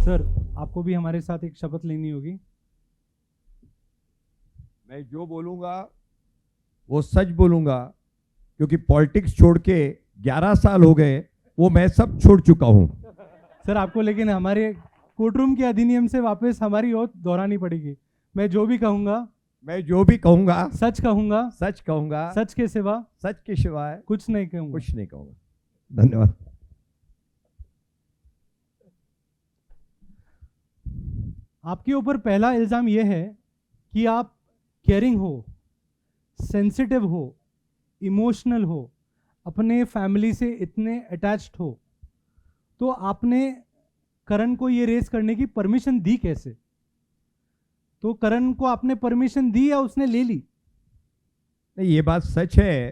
Sir, आपको भी हमारे साथ एक शपथ लेनी होगी। मैं जो बोलूँगा वो सच बोलूँगा, क्योंकि पॉलिटिक्स छोड़ के 11 साल हो गए, वो मैं सब छोड़ चुका हूँ। सर, आपको लेकिन हमारे कोर्टरूम के अधिनियम से वापस हमारी ओथ दोहरानी पड़ेगी। मैं जो भी कहूँगा सच कहूँगा, सच के सिवा सच के सिवाय कुछ नहीं कहूँगा। कुछ नहीं कहूँगा। धन्यवाद। आपके ऊपर पहला इल्ज़ाम यह है कि आप केयरिंग हो, सेंसिटिव हो, इमोशनल हो, अपने फैमिली से इतने अटैच्ड हो, तो आपने करण को ये रेस करने की परमिशन दी कैसे? तो करण को आपने परमिशन दी या उसने ले ली? नहीं, ये बात सच है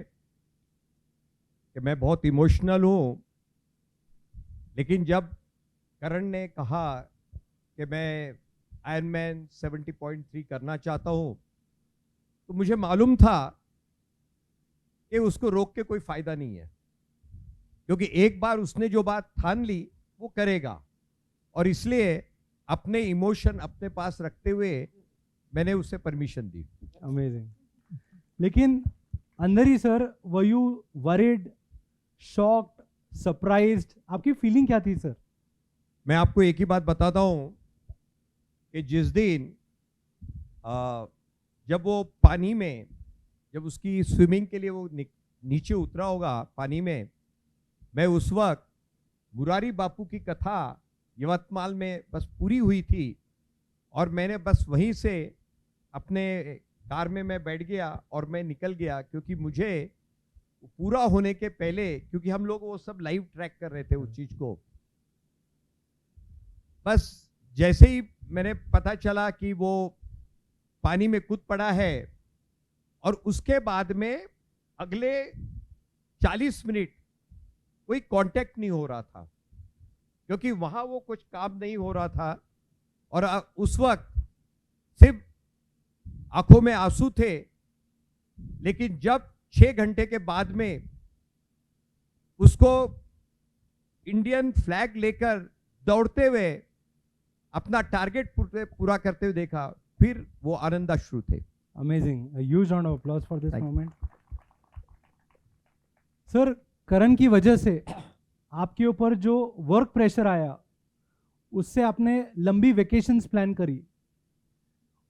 कि मैं बहुत इमोशनल हूँ, लेकिन जब करण ने कहा कि मैं आयरनमैन 70.3 करना चाहता हूँ, तो मुझे मालूम था कि उसको रोक के कोई फायदा नहीं है, क्योंकि एक बार उसने जो बात ठान ली वो करेगा, और इसलिए अपने इमोशन अपने पास रखते हुए मैंने उसे परमिशन दी। अमेजिंग। लेकिन अंदर ही sir, were you worried, shocked, surprised? आपकी फीलिंग क्या थी सर? मैं आपको एक ही बात बताता हूं कि जिस दिन जब वो पानी में, जब उसकी स्विमिंग के लिए वो नीचे उतरा होगा पानी में, मैं उस वक्त मुरारी बापू की कथा यवतमाल में बस पूरी हुई थी, और मैंने बस वहीं से अपने कार में मैं बैठ गया और मैं निकल गया, क्योंकि मुझे पूरा होने के पहले, क्योंकि हम लोग वो सब लाइव ट्रैक कर रहे थे उस चीज को, बस जैसे ही मैंने पता चला कि वो पानी में कूद पड़ा है, और उसके बाद में अगले 40 मिनट कोई कांटेक्ट नहीं हो रहा था, क्योंकि वहां वो कुछ काम नहीं हो रहा था, और उस वक्त सिर्फ आंखों में आंसू थे। लेकिन जब 6 घंटे के बाद में उसको इंडियन फ्लैग लेकर दौड़ते हुए अपना टारगेट पूरा करते हुए देखा, फिर वो आनंदाश्रु थे। Amazing, huge round of applause for this Thank you. Moment. Sir, Karan की वजह से आपके ऊपर जो वर्क प्रेशर आया, उससे आपने लंबी वेकेशंस प्लान करी,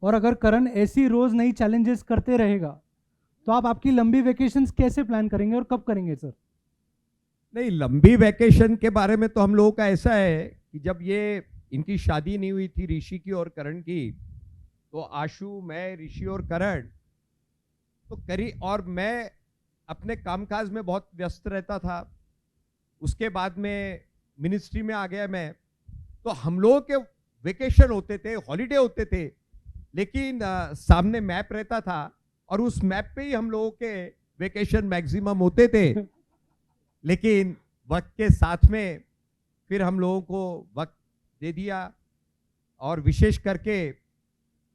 और अगर करण ऐसी रोज नई चैलेंजेस करते रहेगा तो आप आपकी लंबी वेकेशंस कैसे प्लान करेंगे और कब करेंगे सर? नहीं, लंबी वैकेशन के बारे में तो हम लोगों का ऐसा है कि जब ये इनकी शादी नहीं हुई थी ऋषि की और करण की, तो आशु, मैं, ऋषि और करण तो करी, और मैं अपने कामकाज में बहुत व्यस्त रहता था। उसके बाद में मिनिस्ट्री में आ गया मैं, तो हम लोगों के वेकेशन होते थे, हॉलीडे होते थे, लेकिन सामने मैप रहता था, और उस मैप पे ही हम लोगों के वेकेशन मैक्सिमम होते थे। लेकिन वक्त के साथ में फिर हम लोगों को वक्त दे दिया, और विशेष करके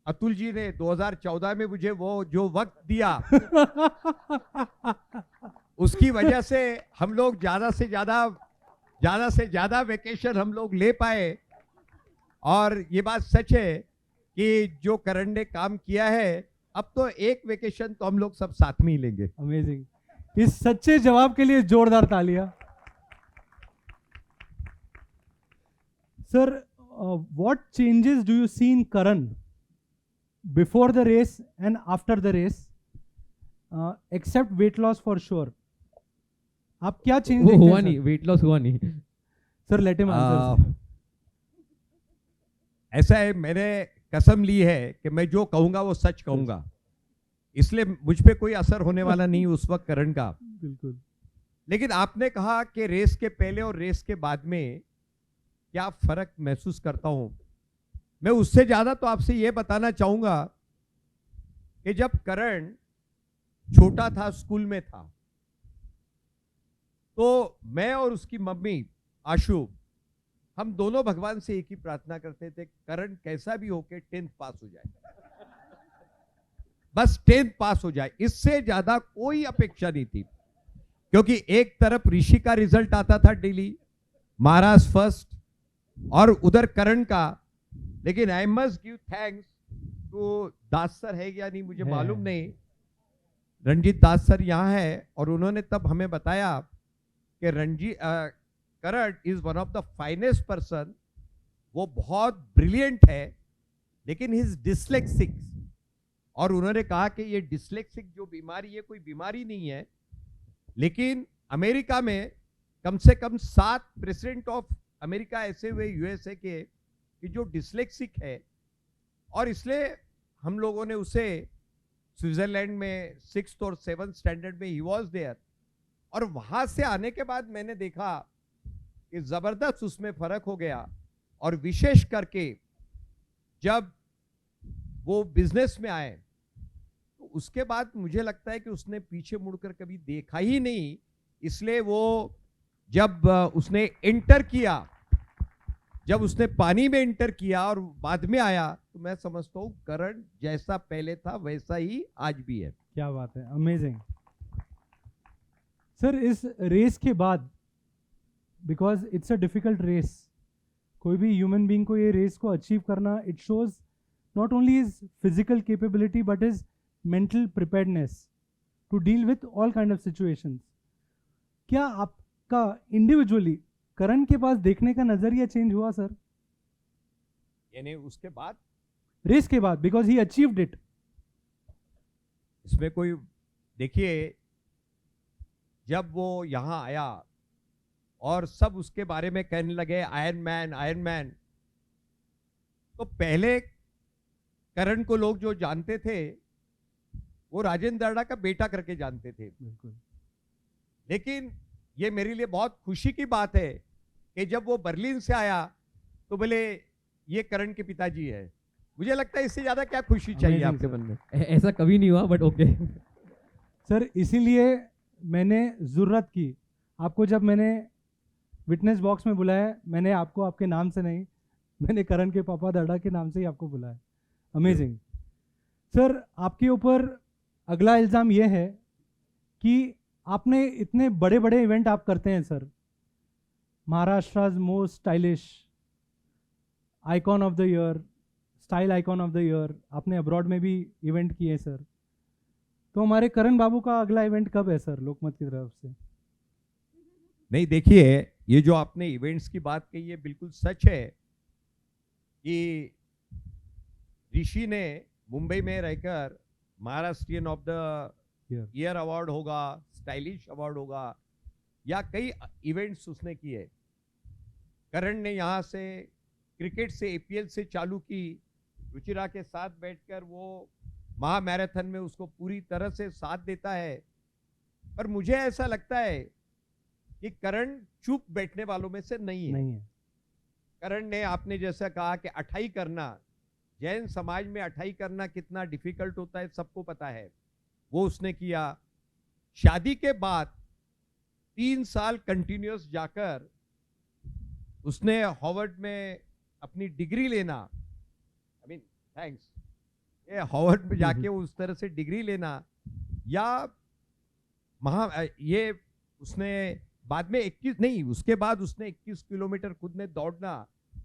अतुल जी ने 2014 में मुझे वो जो वक्त दिया उसकी वजह से हम लोग ज्यादा से ज्यादा वेकेशन हम लोग ले पाए। और ये बात सच है कि जो करण ने काम किया है, अब तो एक वेकेशन तो हम लोग सब साथ में ही लेंगे। अमेजिंग, इस सच्चे जवाब के लिए जोरदार तालियां। Sir, what changes do you see in Karan before the race and after the race, except weight loss for sure? आप क्या चेंज वो देखते हुआ हैं नहीं, वेट लॉस हुआ नहीं। सर? Let him answer. ऐसा है, मैंने कसम ली है कि मैं जो कहूंगा वो सच कहूंगा, इसलिए मुझ पे कोई असर होने वाला नहीं उस वक्त करण का। बिल्कुल। लेकिन आपने कहा कि रेस के पहले और रेस के बाद में क्या फर्क महसूस करता हूं, मैं उससे ज्यादा तो आपसे यह बताना चाहूंगा कि जब करण छोटा था, स्कूल में था, तो मैं और उसकी मम्मी आशु, हम दोनों भगवान से एक ही प्रार्थना करते थे, करण कैसा भी हो के 10th पास हो जाए, बस 10th पास हो जाए, इससे ज्यादा कोई अपेक्षा नहीं थी। क्योंकि एक तरफ ऋषि का रिजल्ट आता था डेली, महाराष्ट्र फर्स्ट, और उधर करण का। लेकिन I must give thanks to Das sir, है या नहीं मुझे मालूम नहीं, रणजीत दास सर यहाँ है, और उन्होंने तब हमें बताया कि Karan is one of the finest person, वो बहुत ब्रिलियंट है, लेकिन हिज डिसलेक्सिक, और उन्होंने कहा कि ये डिसलेक्सिक जो बीमारी, ये कोई बीमारी नहीं है, लेकिन अमेरिका में कम से कम 7 प्रेसिडेंट ऑफ अमेरिका ऐसे हुए यूएसए के कि जो डिसलेक्सिक है, और इसलिए हम लोगों ने उसे स्विट्जरलैंड में 6th और 7th स्टैंडर्ड में ही वॉज देयर, और वहां से आने के बाद मैंने देखा कि जबरदस्त उसमें फर्क हो गया। और विशेष करके जब वो बिजनेस में आए, तो उसके बाद मुझे लगता है कि उसने पीछे मुड़कर कभी देखा ही नहीं। इसलिए वो जब उसने एंटर किया, जब उसने पानी में एंटर किया और बाद में आया, तो मैं समझता हूँ करण जैसा पहले था वैसा ही आज भी है। क्या बात है, अमेजिंग। सर इस रेस के बाद, because it's a difficult race, कोई भी ह्यूमन बीइंग को ये रेस को अचीव करना, it shows not only his physical capability but his mental preparedness to deal with all kind of situations. क्या आपका इंडिविजुअली करण के पास देखने का नजरिया चेंज हुआ सर यानी उसके बाद रेस के बाद, बिकॉज ही अचीव्ड इट? इसमें कोई, देखिए जब वो यहाँ आया और सब उसके बारे में कहने लगे आयरन मैन, तो पहले करण को लोग जो जानते थे वो राजेंद्र दर्डा का बेटा करके जानते थे। बिल्कुल। लेकिन ये मेरे लिए बहुत खुशी की बात है कि जब वो बर्लिन से आया तो बोले ये करण के पिताजी है। मुझे लगता है इससे ज्यादा क्या खुशी चाहिए Amazing, आपके sir. मन में? ऐसा कभी नहीं हुआ, बट ओके। सर इसीलिए मैंने ज़रूरत की आपको, जब मैंने विटनेस बॉक्स में बुलाया, मैंने आपको आपके नाम से नहीं, मैंने करण के पापा दर्डा के नाम से ही आपको बुलाया। अमेजिंग। सर आपके ऊपर अगला इल्ज़ाम ये है कि आपने इतने बड़े बड़े इवेंट आप करते हैं sir, Maharashtra's most stylish icon of the year, style icon of the year, आपने अब्रॉड में भी इवेंट किए सर। तो हमारे करण बाबू का अगला इवेंट कब है सर लोकमत की तरफ से? नहीं, देखिए ये जो आपने इवेंट्स की बात कही है बिल्कुल सच है कि ऋषि ने मुंबई में रहकर Maharashtrian of the year award होगा, स्टाइलिश अवार्ड होगा, या कई इवेंट्स उसने किए। करण ने यहाँ से क्रिकेट से एपीएल से चालू की, रुचिरा के साथ बैठकर वो महा मैराथन में उसको पूरी तरह से साथ देता है। पर मुझे ऐसा लगता है कि करण चुप बैठने वालों में से नहीं है। करण ने, आपने जैसा कहा कि अठाई करना, जैन समाज में अठाई करना कितना डिफिकल्ट होता है सबको पता है, वो उसने किया। शादी के बाद 3 साल कंटिन्यूअस जाकर उसने हार्वर्ड में अपनी डिग्री लेना, आई मीन थैंक्स, ये हार्वर्ड में जाके उस तरह से डिग्री लेना, या ये उसने बाद में 21 नहीं, उसके बाद उसने 21 किलोमीटर खुद ने दौड़ना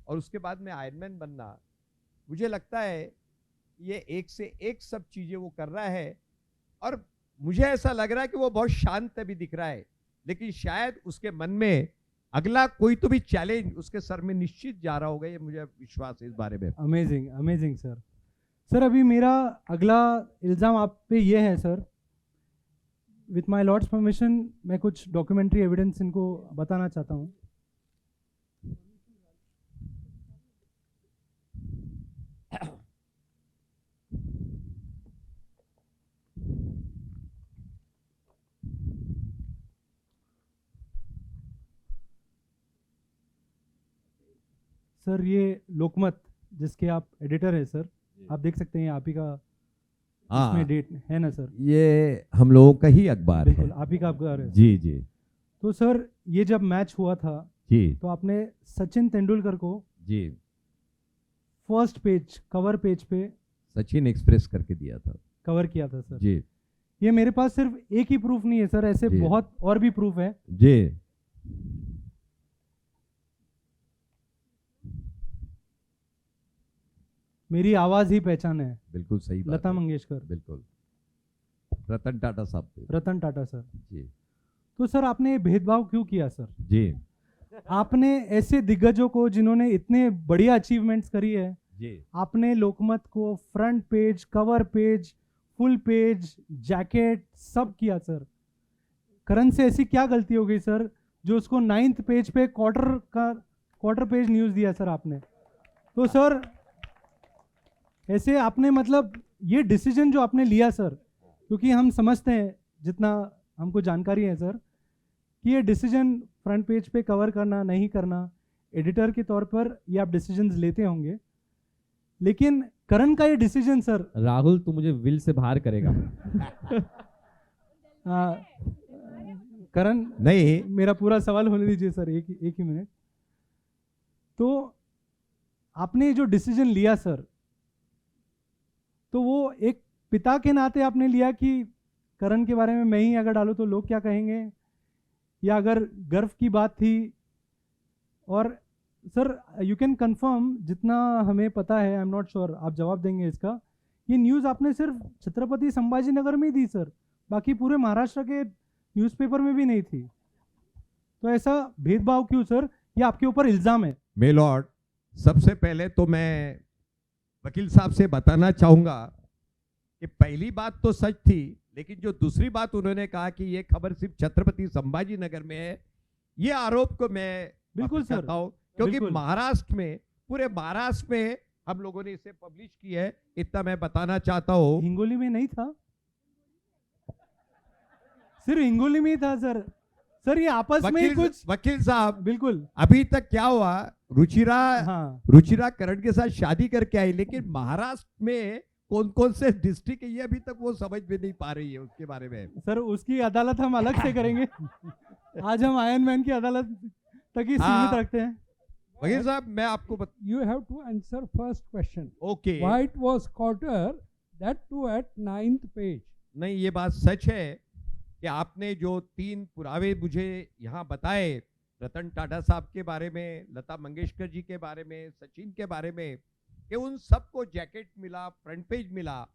और उसके बाद में आयरनमैन बनना। मुझे लगता है ये एक से एक सब चीजें वो कर रहा है, और मुझे ऐसा लग रहा है कि वो बहुत शांत भी दिख रहा है, लेकिन शायद उसके मन में अगला कोई तो भी चैलेंज उसके सर में निश्चित जा रहा होगा, ये मुझे विश्वास है इस बारे में। Amazing, amazing sir. सर अभी मेरा अगला इल्ज़ाम आप पे ये है sir, with my Lord's permission मैं कुछ डॉक्यूमेंट्री एविडेंस इनको बताना चाहता हूँ। सर ये लोकमत जिसके आप एडिटर हैं सर, आप देख सकते हैं आप ही का इसमें डेट है ना सर? ये हम लोगों का ही अखबार बिल्कुल है। आप ही का अखबार है। जी जी तो सर ये जब मैच हुआ था जी तो आपने सचिन तेंदुलकर को जी फर्स्ट पेज, कवर पेज पे सचिन एक्सप्रेस करके दिया था कवर किया था सर। जी ये मेरे पास सिर्फ एक ही प्रूफ नहीं है सर, ऐसे जी। बहुत और भी प्रूफ है। जी मेरी आवाज ही पहचान है, बिल्कुल सही बात लता है। मंगेशकर, बिल्कुल रतन टाटा साहब थे। रतन टाटा सर। जी तो सर आपने ये भेदभाव क्यों किया सर? जी आपने ऐसे दिग्गजों को जिन्होंने इतने बढ़िया अचीवमेंट्स करी है, जी आपने लोकमत को front page, cover page, full page, jacket सब किया सर। करण से ऐसी क्या गलती हो गई सर जो उसको 9th पेज पे क्वार्टर पेज न्यूज़ दिया सर आपने? तो सर ऐसे आपने मतलब ये डिसीजन जो आपने लिया सर, क्योंकि हम समझते हैं जितना हमको जानकारी है सर कि ये डिसीजन फ्रंट पेज पे कवर करना नहीं करना, एडिटर के तौर पर ये आप डिसीजंस लेते होंगे, लेकिन करण का ये डिसीजन सर, राहुल तू मुझे विल से बाहर करेगा। करण नहीं मेरा पूरा सवाल होने दीजिए सर, एक ही मिनट। तो आपने जो डिसीजन लिया सर, तो वो एक पिता के नाते आपने लिया कि करण के बारे में मैं ही अगर डालूं तो लोग क्या कहेंगे, या अगर गर्व की बात थी। और सर यू कैन कंफर्म, जितना हमें पता है, आई एम नॉट श्योर, आप जवाब देंगे इसका, ये न्यूज़ आपने सिर्फ छत्रपति संभाजी नगर में ही दी सर, बाकी पूरे महाराष्ट्र के न्यूज़पेपर में भी नहीं थी। तो ऐसा भेदभाव क्यों सर? ये आपके ऊपर इल्ज़ाम है। मे लॉर्ड, सबसे पहले तो मैं वकील साहब से बताना चाहूँगा कि पहली बात तो सच थी, लेकिन जो दूसरी बात उन्होंने कहा कि ये खबर सिर्फ छत्रपति संभाजी नगर में है, ये आरोप को मैं बिल्कुल वापस सर, करता हूं, क्योंकि बिल्कुल। महाराष्ट्र में, पूरे महाराष्ट्र में हम लोगों ने इसे पब्लिश की है, इतना मैं बताना चाहता हूँ। हिंगोली में नहीं था, सिर्फ हिंगोली में ही था सर। सर ये आपस में ही कुछ, वकील साहब, बिल्कुल अभी तक क्या हुआ, रुचिरा हाँ रुचिरा करण के साथ शादी करके आई, लेकिन महाराष्ट्र में कौन कौन से डिस्ट्रिक्ट है ये अभी तक वो समझ में नहीं पा रही है, उसके बारे में। सर उसकी अदालत हम अलग से करेंगे। आज हम आयरन मैन की अदालत तक ही सीमित रखते हैं। वकील साहब, मैं आपको You have to answer first question. Okay, Why it was quarter, that too at 9th page. नहीं, ये बात सच है कि आपने जो 3 पुरावे मुझे यहाँ बताए, रतन टाटा साहब के बारे में, लता मंगेशकर जी के बारे में, सचिन के बारे में, कि उन सबको जैकेट मिला, फ्रंट पेज मिला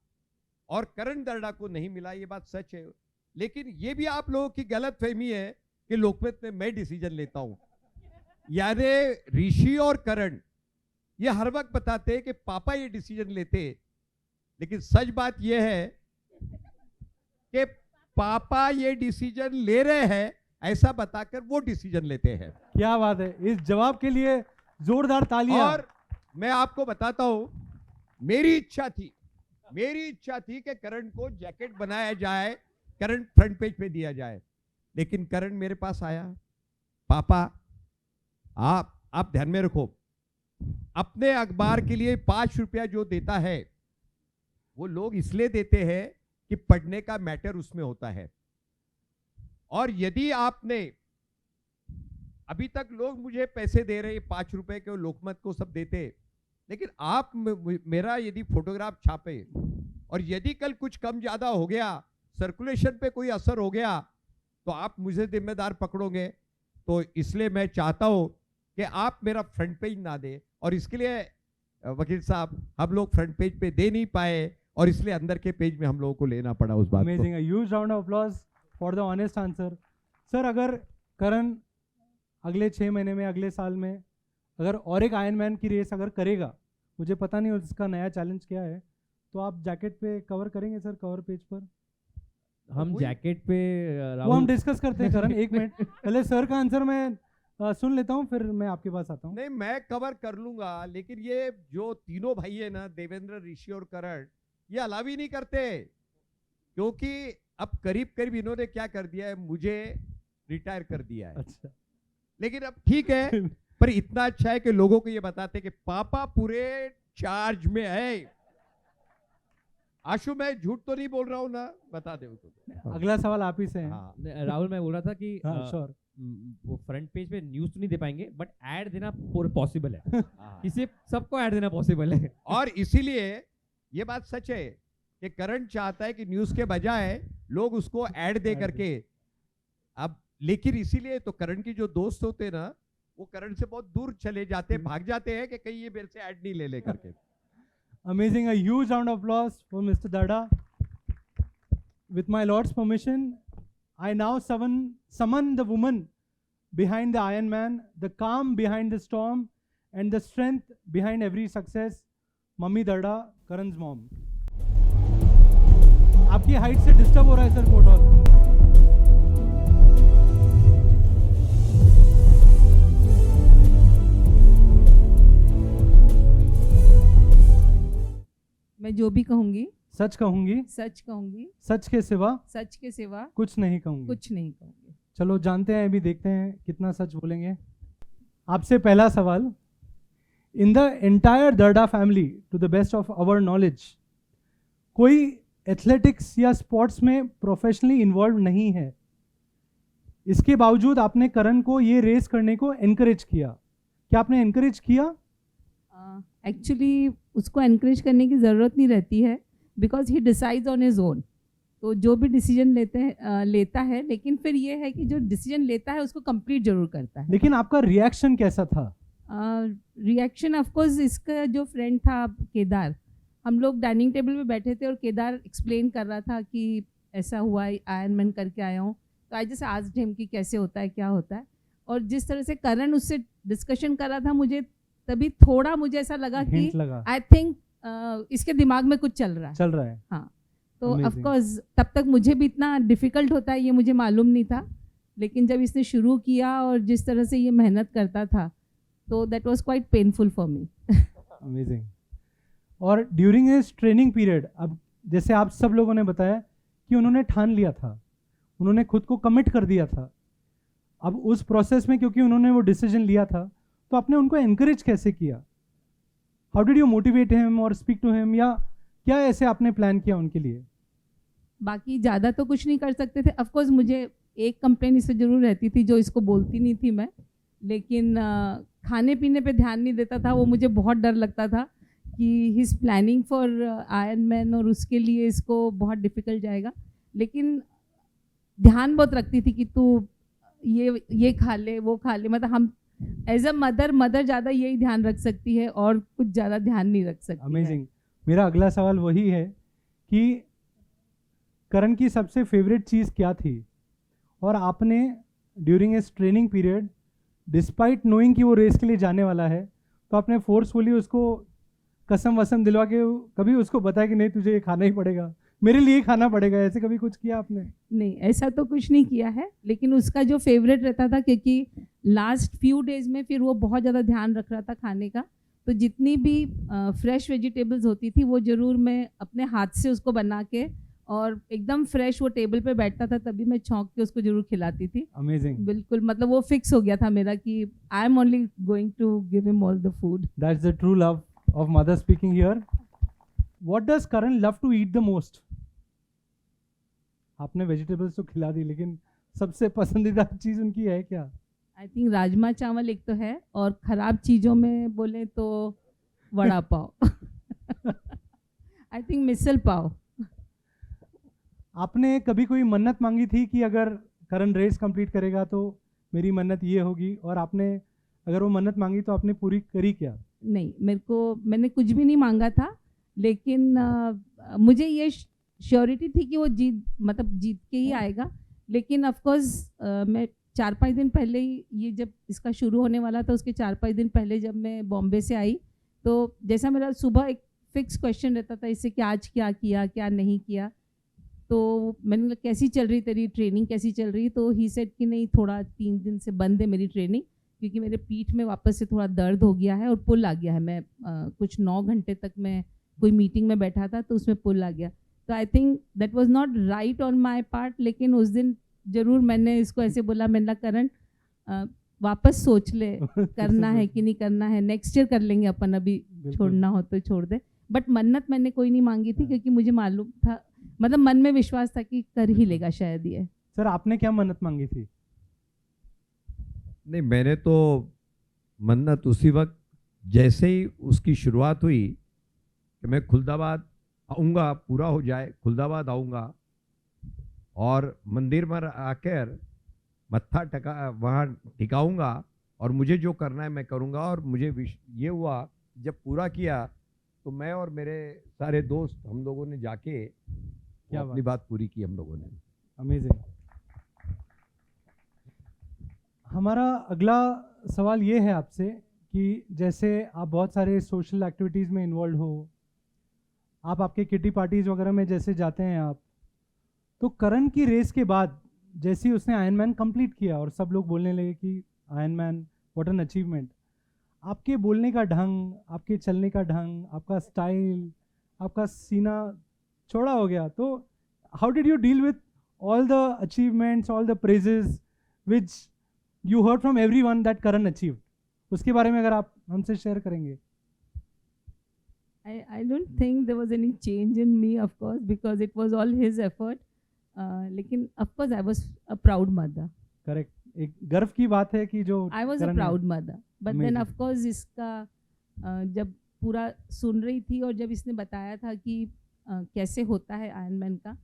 और करण दर्डा को नहीं मिला, ये बात सच है। लेकिन ये भी आप लोगों की गलत फहमी है कि लोकमत में मैं डिसीजन लेता हूँ। यानी ऋषि और करण ये हर वक्त बताते हैं कि पापा ये डिसीजन लेते, लेकिन सच बात ये है कि पापा ये डिसीजन ले रहे हैं ऐसा बताकर वो डिसीजन लेते हैं। क्या बात है, इस जवाब के लिए जोरदार तालियां। और मैं आपको बताता हूं, मेरी इच्छा थी कि करण को जैकेट बनाया जाए, करण फ्रंट पेज पे दिया जाए, लेकिन करण मेरे पास आया, पापा आप ध्यान में रखो, अपने अखबार के लिए 5 रुपया जो देता है वो लोग इसलिए देते हैं कि पढ़ने का मैटर उसमें होता है। और यदि आपने, अभी तक लोग मुझे पैसे दे रहे 5 रुपए के, लोकमत को सब देते, लेकिन आप मेरा यदि फोटोग्राफ छापे और यदि कल कुछ कम ज्यादा हो गया, सर्कुलेशन पे कोई असर हो गया, तो आप मुझे जिम्मेदार पकड़ोगे। तो इसलिए मैं चाहता हूं कि आप मेरा फ्रंट पेज ना दे, और इसके लिए वकील साहब हम लोग फ्रंट पेज पे दे नहीं पाए, और इसलिए अंदर के पेज में हम लोगों को लेना पड़ा उस बात को। Amazing, huge round of applause for the honest answer. Sir अगर करण अगले 6 महीने में, अगले साल में अगर और एक आयरन मैन की रेस अगर करेगा, मुझे पता नहीं उसका नया चैलेंज क्या है, तो आप जैकेट पे कवर करेंगे सर, कवर पेज पर? हम जैकेट पे वो हम डिस्कस करते हैं करण, 1 मिनट पहले सर का आंसर मैं सुन लेता हूँ, फिर मैं आपके पास आता हूँ। नहीं, मैं कवर कर लूंगा, लेकिन ये जो तीनों भाई है ना, देवेंद्र, ऋषि और करण, ये अलाव ही नहीं करते, क्योंकि अब करीब करीब इन्होंने क्या कर दिया है, मुझे रिटायर कर दिया है। अच्छा, लेकिन अब ठीक है, पर इतना अच्छा है कि लोगों को ये बताते कि पापा पूरे चार्ज में है। आशु, मैं झूठ तो नहीं बोल रहा हूँ ना, बता दे उसको। अगला सवाल आप ही से है। हाँ, राहुल, मैं बोल रहा था कि हाँ श्योर, वो फ्रंट पेज पे न्यूज तो नहीं दे पाएंगे, बट ऐड देना पॉसिबल है। हाँ। किसी सबको ऐड देना पॉसिबल है। और इसीलिए ये बात सच है कि करण चाहता है कि न्यूज के बजाय लोग उसको ऐड दे करके, अब लेकिन इसीलिए तो करण की जो दोस्त होते हैं ना, वो करण से बहुत दूर चले जाते, भाग जाते हैं कि कहीं ये मेरे से ऐड नहीं ले करके। amazing, a huge round of applause for Mr. Dada. With my lord's permission, I now summon the woman behind the Iron Man, the calm behind the storm, and the strength behind every success, Mummy Dada, Karan's mom. आपकी height से disturb हो रहा है sir court hall. मैं जो भी कहूंगी सच कहूंगी, सच कहूंगी, सच के सिवा सच के सिवा कुछ नहीं कहूंगी। कुछ नहीं कहूंगी। चलो जानते हैं, अभी देखते हैं कितना सच बोलेंगे। आपसे पहला सवाल, in the entire Darda family, to the best of our knowledge, कोई एथलेटिक्स या स्पोर्ट्स में प्रोफेशनली इन्वॉल्व नहीं है, इसके बावजूद आपने करण को ये रेस करने को एनकरेज किया। क्या आपने एनकरेज किया? एक्चुअली उसको एनकरेज करने की ज़रूरत नहीं रहती है, because he decides on his own. तो जो भी डिसीजन लेता है, लेकिन फिर ये है कि जो डिसीजन लेता है उसको कंप्लीट जरूर करता है। लेकिन आपका रिएक्शन कैसा था? रिएक्शन ऑफ कोर्स, इसका जो फ्रेंड था केदार, हम लोग डाइनिंग टेबल पे बैठे थे और केदार एक्सप्लेन कर रहा था कि ऐसा हुआ, आयरन मैन करके आया हूँ। तो आई जस्ट आस्क्ड हिम कि कैसे होता है, क्या होता है। और जिस तरह से करण उससे डिस्कशन कर रहा था, मुझे तभी थोड़ा मुझे ऐसा लगा कि हिंट लगा आई थिंक इसके दिमाग में कुछ चल रहा है। हाँ, तो Amazing. ऑफ कोर्स तब तक मुझे भी इतना डिफ़िकल्ट होता है ये मुझे मालूम नहीं था, लेकिन जब इसने शुरू किया और जिस तरह से ये मेहनत करता था, तो that was quite painful for me. Amazing. और ड्यूरिंग हिज ट्रेनिंग पीरियड, अब जैसे आप सब लोगों ने बताया कि उन्होंने ठान लिया था, उन्होंने खुद को कमिट कर दिया था। अब उस प्रोसेस में क्योंकि उन्होंने वो डिसीजन लिया था, तो आपने उनको एनकरेज कैसे किया? How did you motivate him और स्पीक टू हिम, या क्या ऐसे आपने प्लान किया उनके लिए? बाकी ज़्यादा तो कुछ नहीं कर सकते थे। ऑफ कोर्स मुझे एक कंप्लेन इससे ज़रूर रहती थी जो इसको बोलती नहीं थी मैं, लेकिन खाने पीने पे ध्यान नहीं देता था। वो मुझे बहुत डर लगता था कि he is planning for iron man और उसके लिए इसको बहुत डिफ़िकल्ट जाएगा। लेकिन ध्यान बहुत रखती थी कि तू ये खा ले, वो खा ले। मतलब हम एज अ मदर ज़्यादा यही ध्यान रख सकती है और कुछ ज़्यादा ध्यान नहीं रख सकती। अमेजिंग। मेरा अगला सवाल वही है कि करण की सबसे फेवरेट चीज़ क्या थी, और आपने ड्यूरिंग इस ट्रेनिंग पीरियड, डिस्पाइट नोइंग कि वो रेस के लिए जाने वाला है, तो आपने फोर्सफुली उसको कसम वसम दिलवा के कभी उसको बताया कि नहीं तुझे ये खाना ही पड़ेगा, मेरे लिए ही खाना पड़ेगा, ऐसे कभी कुछ किया आपने? नहीं, ऐसा तो कुछ नहीं किया है, लेकिन उसका जो फेवरेट रहता था, क्योंकि लास्ट फ्यू डेज में फिर वो बहुत ज़्यादा ध्यान रख रहा था खाने का, तो जितनी भी फ्रेश वेजिटेबल्स होती थी वो ज़रूर मैं अपने हाथ से उसको बना के, और एकदम फ्रेश वो टेबल पे बैठता था तभी मैं छौंक के उसको जरूर खिलाती थी। अमेजिंग। बिल्कुल, मतलब वो फिक्स हो गया था मेरा कि I am only going to give him all the food. That's the true love of mother speaking here. What does Karan love to eat the most? आपने वेजिटेबल्स तो खिला दी, लेकिन सबसे पसंदीदा चीज़ उनकी है क्या? आई थिंक राजमा चावल एक तो है, और ख़राब चीज़ों में बोले तो वड़ा पाव। I think misal pav. आपने कभी कोई मन्नत मांगी थी कि अगर करण रेस कंप्लीट करेगा तो मेरी मन्नत ये होगी, और आपने अगर वो मन्नत मांगी तो आपने पूरी करी क्या? नहीं, मैंने कुछ भी नहीं मांगा था, लेकिन मुझे ये श्योरिटी थी कि वो जीत के ही आएगा। लेकिन ऑफ कोर्स मैं 4-5 दिन पहले ही, ये जब इसका शुरू होने वाला था उसके 4-5 दिन पहले जब मैं बॉम्बे से आई, तो जैसा मेरा सुबह एक फिक्स क्वेश्चन रहता था इससे कि आज क्या किया, क्या नहीं किया, तो मैंने बोला कैसी चल रही तेरी ट्रेनिंग, कैसी चल रही? तो ही सेड कि नहीं, थोड़ा 3 दिन से बंद है मेरी ट्रेनिंग, क्योंकि मेरे पीठ में वापस से थोड़ा दर्द हो गया है और पुल आ गया है। मैं कुछ 9 घंटे तक मैं कोई मीटिंग में बैठा था तो उसमें पुल आ गया। तो I think that was not right on my part, लेकिन उस दिन ज़रूर मैंने इसको ऐसे बोला, मैंने करण वापस सोच ले, करना है कि नहीं करना है, नेक्स्ट ईयर कर लेंगे अपन, अभी छोड़ना हो तो छोड़ दे। बट मन्नत मैंने कोई नहीं मांगी थी, क्योंकि मुझे मालूम था, मतलब मन में विश्वास था कि कर ही लेगा शायद ये। सर, आपने क्या मन्नत मांगी थी? नहीं, मैंने तो मन्नत उसी वक्त जैसे ही उसकी शुरुआत हुई कि मैं खुलदाबाद आऊँगा, पूरा हो जाए, खुलदाबाद आऊँगा और मंदिर में आकर मत्था वहाँ टिकाऊँगा, और मुझे जो करना है मैं करूँगा। और मुझे ये हुआ, जब पूरा किया तो मैं और मेरे सारे दोस्त, हम लोगों ने जाके अपनी बात पूरी की हम लोगों ने। अमेजिंग। हमारा अगला सवाल ये है आपसे कि जैसे आप बहुत सारे सोशल एक्टिविटीज़ में इन्वॉल्व हो, आप आपके किटी पार्टीज़ वगैरह में जैसे जाते हैं आप, तो करण की रेस के बाद जैसे ही उसने आयरन मैन कंप्लीट किया और सब लोग बोलने लगे कि iron man what an achievement, आपके बोलने का ढंग, आपके चलने का ढंग, आपका स्टाइल, आपका सीना चौड़ा हो गया, तो how did you deal with all the achievements, all the praises which you heard from everyone that Karan achieved? उसके बारे में अगर आप हमसे शेयर करेंगे। I don't think there was any change in me, of course, because it was all his effort. लेकिन of course I was a proud mother. Correct. एक गर्व की बात है कि जो I was a proud mother. But then of course इसका जब पूरा सुन रही थी और जब इसने बताया था कि कैसे होता है आयरन मैन का,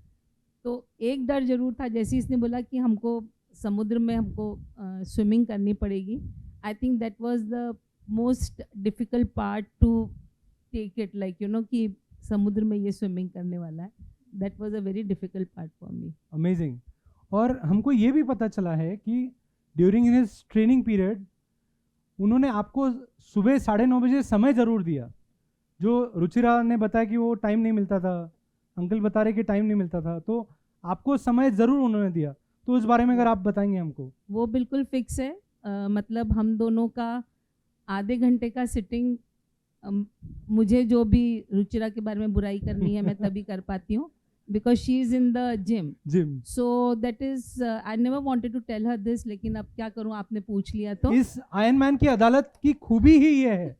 तो एक डर जरूर था, जैसे इसने बोला कि हमको समुद्र में हमको स्विमिंग करनी पड़ेगी. I think that was the most difficult part to take it, like you know कि समुद्र में ये स्विमिंग करने वाला है. That was a very difficult part for me. Amazing. और हमको ये भी पता चला है कि ड्यूरिंग हिज ट्रेनिंग पीरियड उन्होंने आपको सुबह 9:30 बजे समय ज़रूर दिया. जो रुचिरा ने बताया कि वो टाइम नहीं मिलता था, अंकल बता रहे कि टाइम नहीं मिलता था, तो आपको समय ज़रूर उन्होंने दिया. तो उस बारे में अगर आप बताएंगे हमको. वो बिल्कुल फिक्स है. मतलब हम दोनों का आधे घंटे का सिटिंग, मुझे जो भी रुचिरा के बारे में बुराई करनी है मैं तभी कर पाती हूँ, because she is in the gym. So that is, I never wanted to tell her this, लेकिन अब क्या करूँ, आपने पूछ लिया तो. इस आयरन मैन की अदालत की खूबी ही ये है,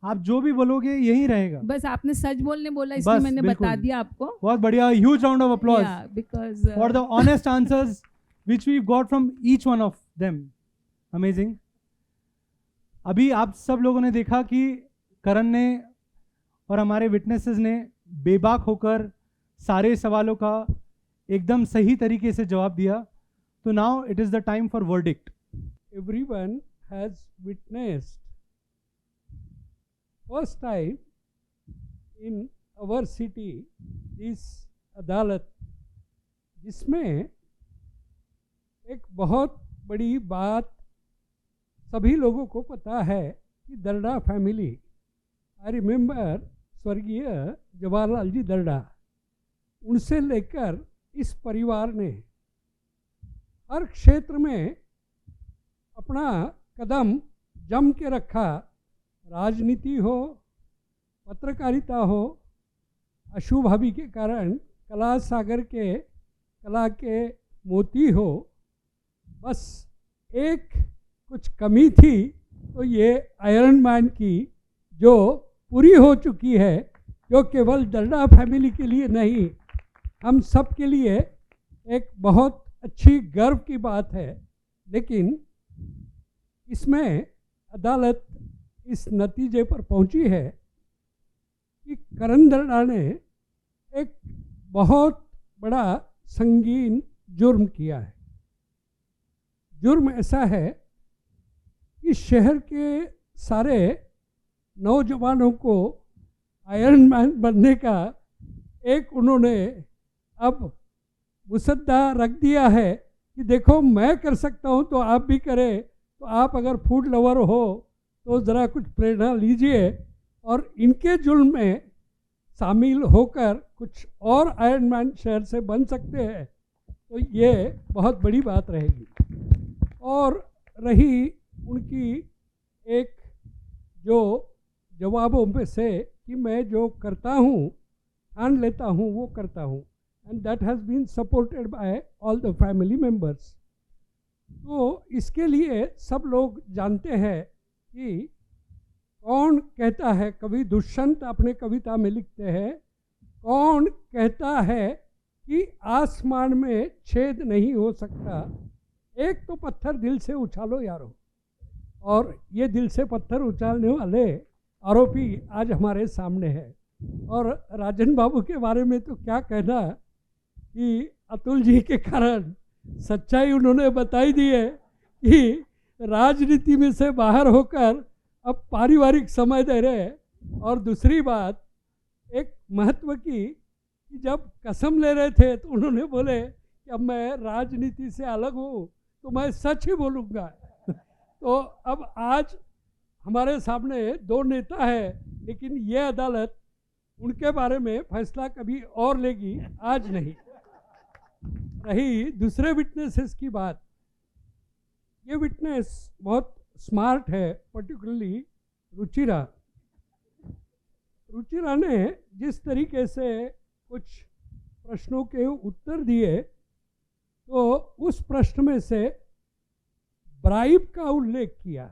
आप जो भी बोलोगे यही रहेगा. बस आपने सच बोलने बोला, इसलिए मैंने बता दिया आपको. बहुत बढ़िया. Huge round of applause because for the honest answers which we've got from each one of them. Amazing. अभी आप सब लोगों ने देखा कि करण ने और हमारे विटनेसेस ने बेबाक होकर सारे सवालों का एकदम सही तरीके से जवाब दिया. तो now it is the time for verdict. Everyone has witnessed first time in our city this अदालत, जिसमें एक बहुत बड़ी बात सभी लोगों को पता है कि दर्डा फैमिली, आई रिमेंबर स्वर्गीय जवाहरलाल जी दर्डा, उनसे लेकर इस परिवार ने हर क्षेत्र में अपना कदम जम के रखा. राजनीति हो, पत्रकारिता हो, अशु भाभी के कारण कला सागर के कला के मोती हो, बस एक कुछ कमी थी तो ये आयरन मैन की जो पूरी हो चुकी है, जो केवल दर्डा फैमिली के लिए नहीं, हम सब के लिए एक बहुत अच्छी गर्व की बात है. लेकिन इसमें अदालत इस नतीजे पर पहुंची है कि करण दर्डा ने एक बहुत बड़ा संगीन जुर्म किया है. जुर्म ऐसा है कि शहर के सारे नौजवानों को आयरन मैन बनने का एक उन्होंने अब मुसद्दा रख दिया है कि देखो मैं कर सकता हूँ तो आप भी करें. तो आप अगर फूड लवर हो तो ज़रा कुछ प्रेरणा लीजिए और इनके जुल्म में शामिल होकर कुछ और आयरन मैन शहर से बन सकते हैं. तो ये बहुत बड़ी बात रहेगी. और रही उनकी एक जो जवाबों में से कि मैं जो करता हूँ, ठान लेता हूँ, वो करता हूँ, and that has been supported by all the family members. तो इसके लिए सब लोग जानते हैं कि कौन कहता है, कवि दुष्यंत अपने कविता में लिखते हैं, कौन कहता है कि आसमान में छेद नहीं हो सकता, एक तो पत्थर दिल से उछालो यारो. और ये दिल से पत्थर उछालने वाले आरोपी आज हमारे सामने है. और राजन बाबू के बारे में तो क्या कहना कि अतुल जी के कारण सच्चाई उन्होंने बताई दी है कि राजनीति में से बाहर होकर अब पारिवारिक समय दे रहे हैं. और दूसरी बात एक महत्व की कि जब कसम ले रहे थे तो उन्होंने बोले कि अब मैं राजनीति से अलग हूँ तो मैं सच ही बोलूँगा. तो अब आज हमारे सामने दो नेता है, लेकिन ये अदालत उनके बारे में फैसला कभी और लेगी, आज नहीं. रही दूसरे विटनेसेस की बात, ये विटनेस बहुत स्मार्ट है, पर्टिकुलरली रुचिरा. रुचिरा ने जिस तरीके से कुछ प्रश्नों के उत्तर दिए, तो उस प्रश्न में से ब्राइब का उल्लेख किया.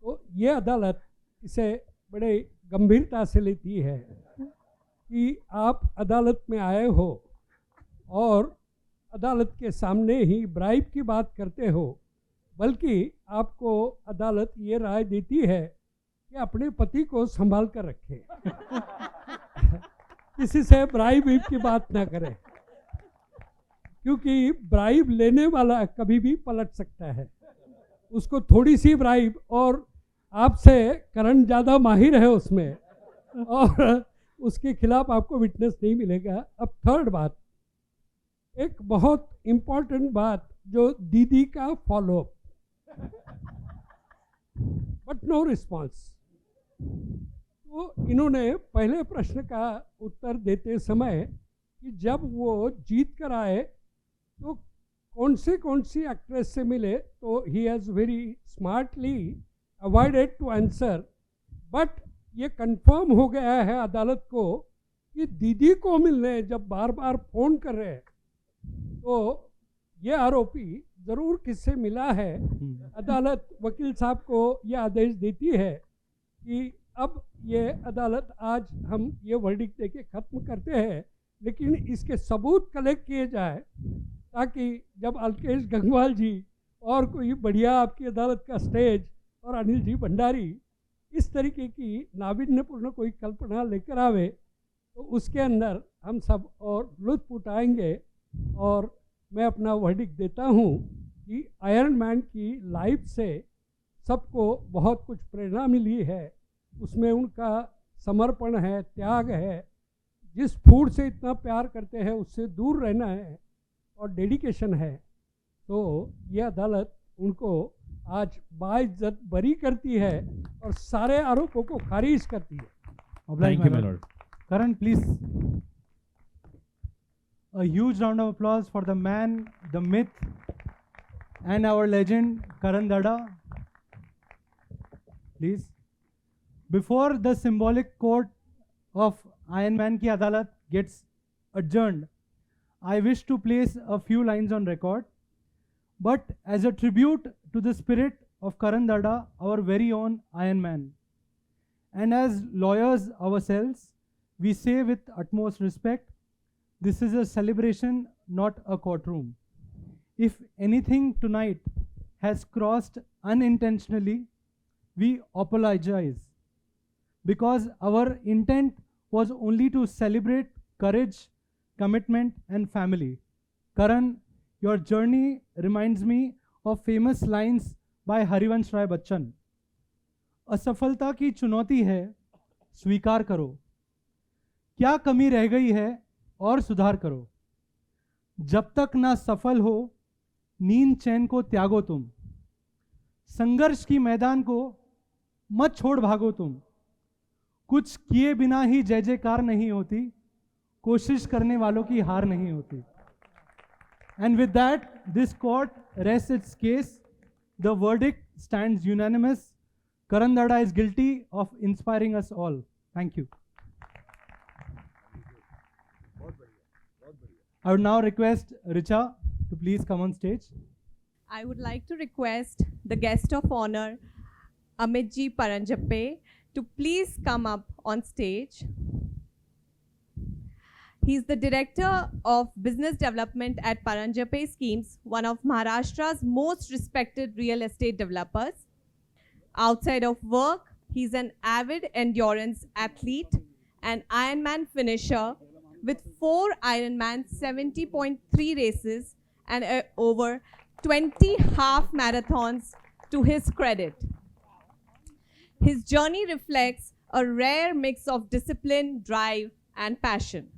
तो ये अदालत इसे बड़े गंभीरता से लेती है कि आप अदालत में आए हो और अदालत के सामने ही ब्राइब की बात करते हो, बल्कि आपको अदालत ये राय देती है कि अपने पति को संभाल कर रखें. किसी से ब्राइब की बात ना करें, क्योंकि ब्राइब लेने वाला कभी भी पलट सकता है। उसको थोड़ी सी ब्राइब, और आपसे करण ज़्यादा माहिर है उसमें, और उसके खिलाफ आपको विटनेस नहीं मिलेगा। अब थर्ड बात, एक बहुत इम्पॉर्टेंट बात, जो दीदी का फॉलोअप, बट नो रिस्पॉन्स। तो इन्होंने पहले प्रश्न का उत्तर देते समय कि जब वो जीत कर आए तो कौन सी एक्ट्रेस से मिले, तो he has very smartly avoided to answer, but ये कंफर्म हो गया है अदालत को कि दीदी को मिलने जब बार बार फ़ोन कर रहे हैं तो ये आरोपी ज़रूर किससे मिला है। अदालत वकील साहब को ये आदेश देती है कि अब ये अदालत आज हम ये वर्डिक्ट देके ख़त्म करते हैं, लेकिन इसके सबूत कलेक्ट किए जाए ताकि जब अल्केश गंगवाल जी और कोई बढ़िया आपकी अदालत का स्टेज और अनिल जी भंडारी इस तरीके की नाविन्यपूर्ण कोई कल्पना लेकर आवे तो उसके अंदर हम सब और लुत्फ उठाएंगे। और मैं अपना वर्डिक्ट देता हूँ कि आयरन मैन की लाइफ से सबको बहुत कुछ प्रेरणा मिली है, उसमें उनका समर्पण है, त्याग है, जिस फूड से इतना प्यार करते हैं उससे दूर रहना है, और डेडिकेशन है। तो ये अदालत उनको आज बाइज्जत बरी करती है और सारे आरोपों को खारिज करती है। Thank you, my lord. Karan, please. A huge round of applause for the man, the myth, and our legend, Karan Dada. Please. Before the symbolic court of Iron Man ki Adalat gets adjourned, I wish to place a few lines on record. But as a tribute to the spirit of Karan Dada, our very own Iron Man, and as lawyers ourselves, we say with utmost respect, this is a celebration, not a courtroom. If anything tonight has crossed unintentionally, we apologize, because our intent was only to celebrate courage, commitment, and family. Karan, your journey reminds me of famous lines by Harivansh Rai Bachchan. असफलता की चुनौती है, स्वीकार करो, क्या कमी रह गई है और सुधार करो, जब तक ना सफल हो नींद चैन को त्यागो तुम, संघर्ष की मैदान को मत छोड़ भागो तुम, कुछ किए बिना ही जय जयकार नहीं होती, कोशिश करने वालों की हार नहीं होती. And with that, this court rests its case. The verdict stands unanimous. Karan Dada is guilty of inspiring us all. Thank you. I would now request Richa to please come on stage. I would like to request the guest of honor, Amitji Paranjape, to please come up on stage. He is the Director of Business Development at Paranjape Schemes, one of Maharashtra's most respected real estate developers. Outside of work, he is an avid endurance athlete, an Ironman finisher with 4 Ironman 70.3 races and over 20 half marathons to his credit. His journey reflects a rare mix of discipline, drive, and passion,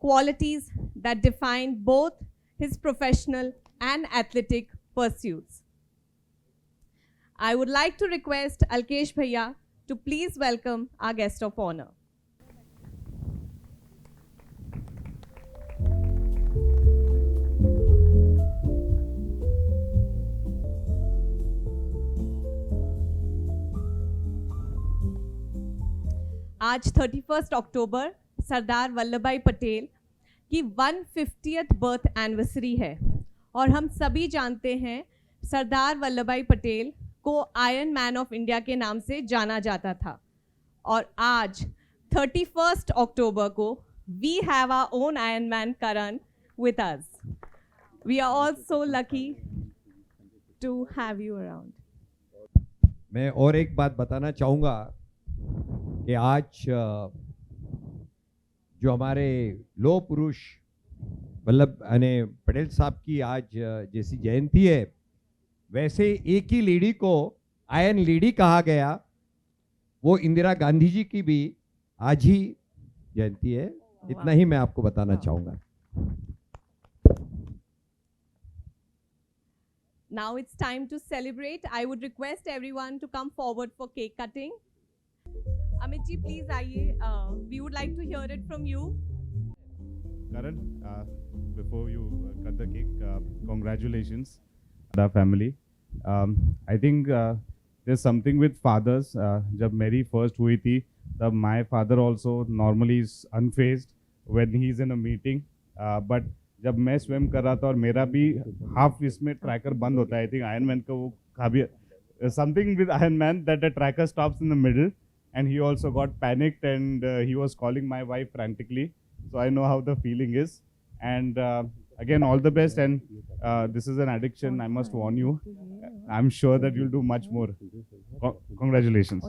qualities that define both his professional and athletic pursuits. I would like to request Alkesh Bhaiya to please welcome our guest of honor. आज 31 अक्टूबर सरदार वल्लभ भाई पटेल की 150th birth anniversary है और हम सभी जानते हैं सरदार वल्लभ भाई पटेल को आयरन मैन ऑफ इंडिया के नाम से जाना जाता था और आज 31 अक्टूबर को we have our own Iron Man Karan with us. We are all so lucky to have you around. मैं और एक बात बताना चाहूँगा कि आज जो हमारे लोह पुरुष वल्लभ पटेल साहब की आज जैसी जयंती है, वैसे एक ही लेडी को आयन लेडी कहा गया, वो इंदिरा गांधी जी की भी आज ही जयंती है। इतना ही मैं आपको बताना चाहूँगा। Now it's time to celebrate. I would request everyone to come forward for cake cutting. Amit ji, please आइए. We would like to hear it from you. Karan, before you cut the cake, congratulations to our family. I think there's something with fathers. जब मेरी first हुई थी, तब my father also normally is unfazed when he's in a meeting. But जब मैं swim कर रहा था और मेरा भी हाफ इसमें ट्रैकर बंद होता है, आई थिंक आयरन मैन का वो काफी something with iron man that the tracker stops in the middle and he also got panicked and he was calling my wife frantically, so I know how the feeling is and again all the best and this is an addiction, I must warn you. I'm sure that you'll do much more. Congratulations.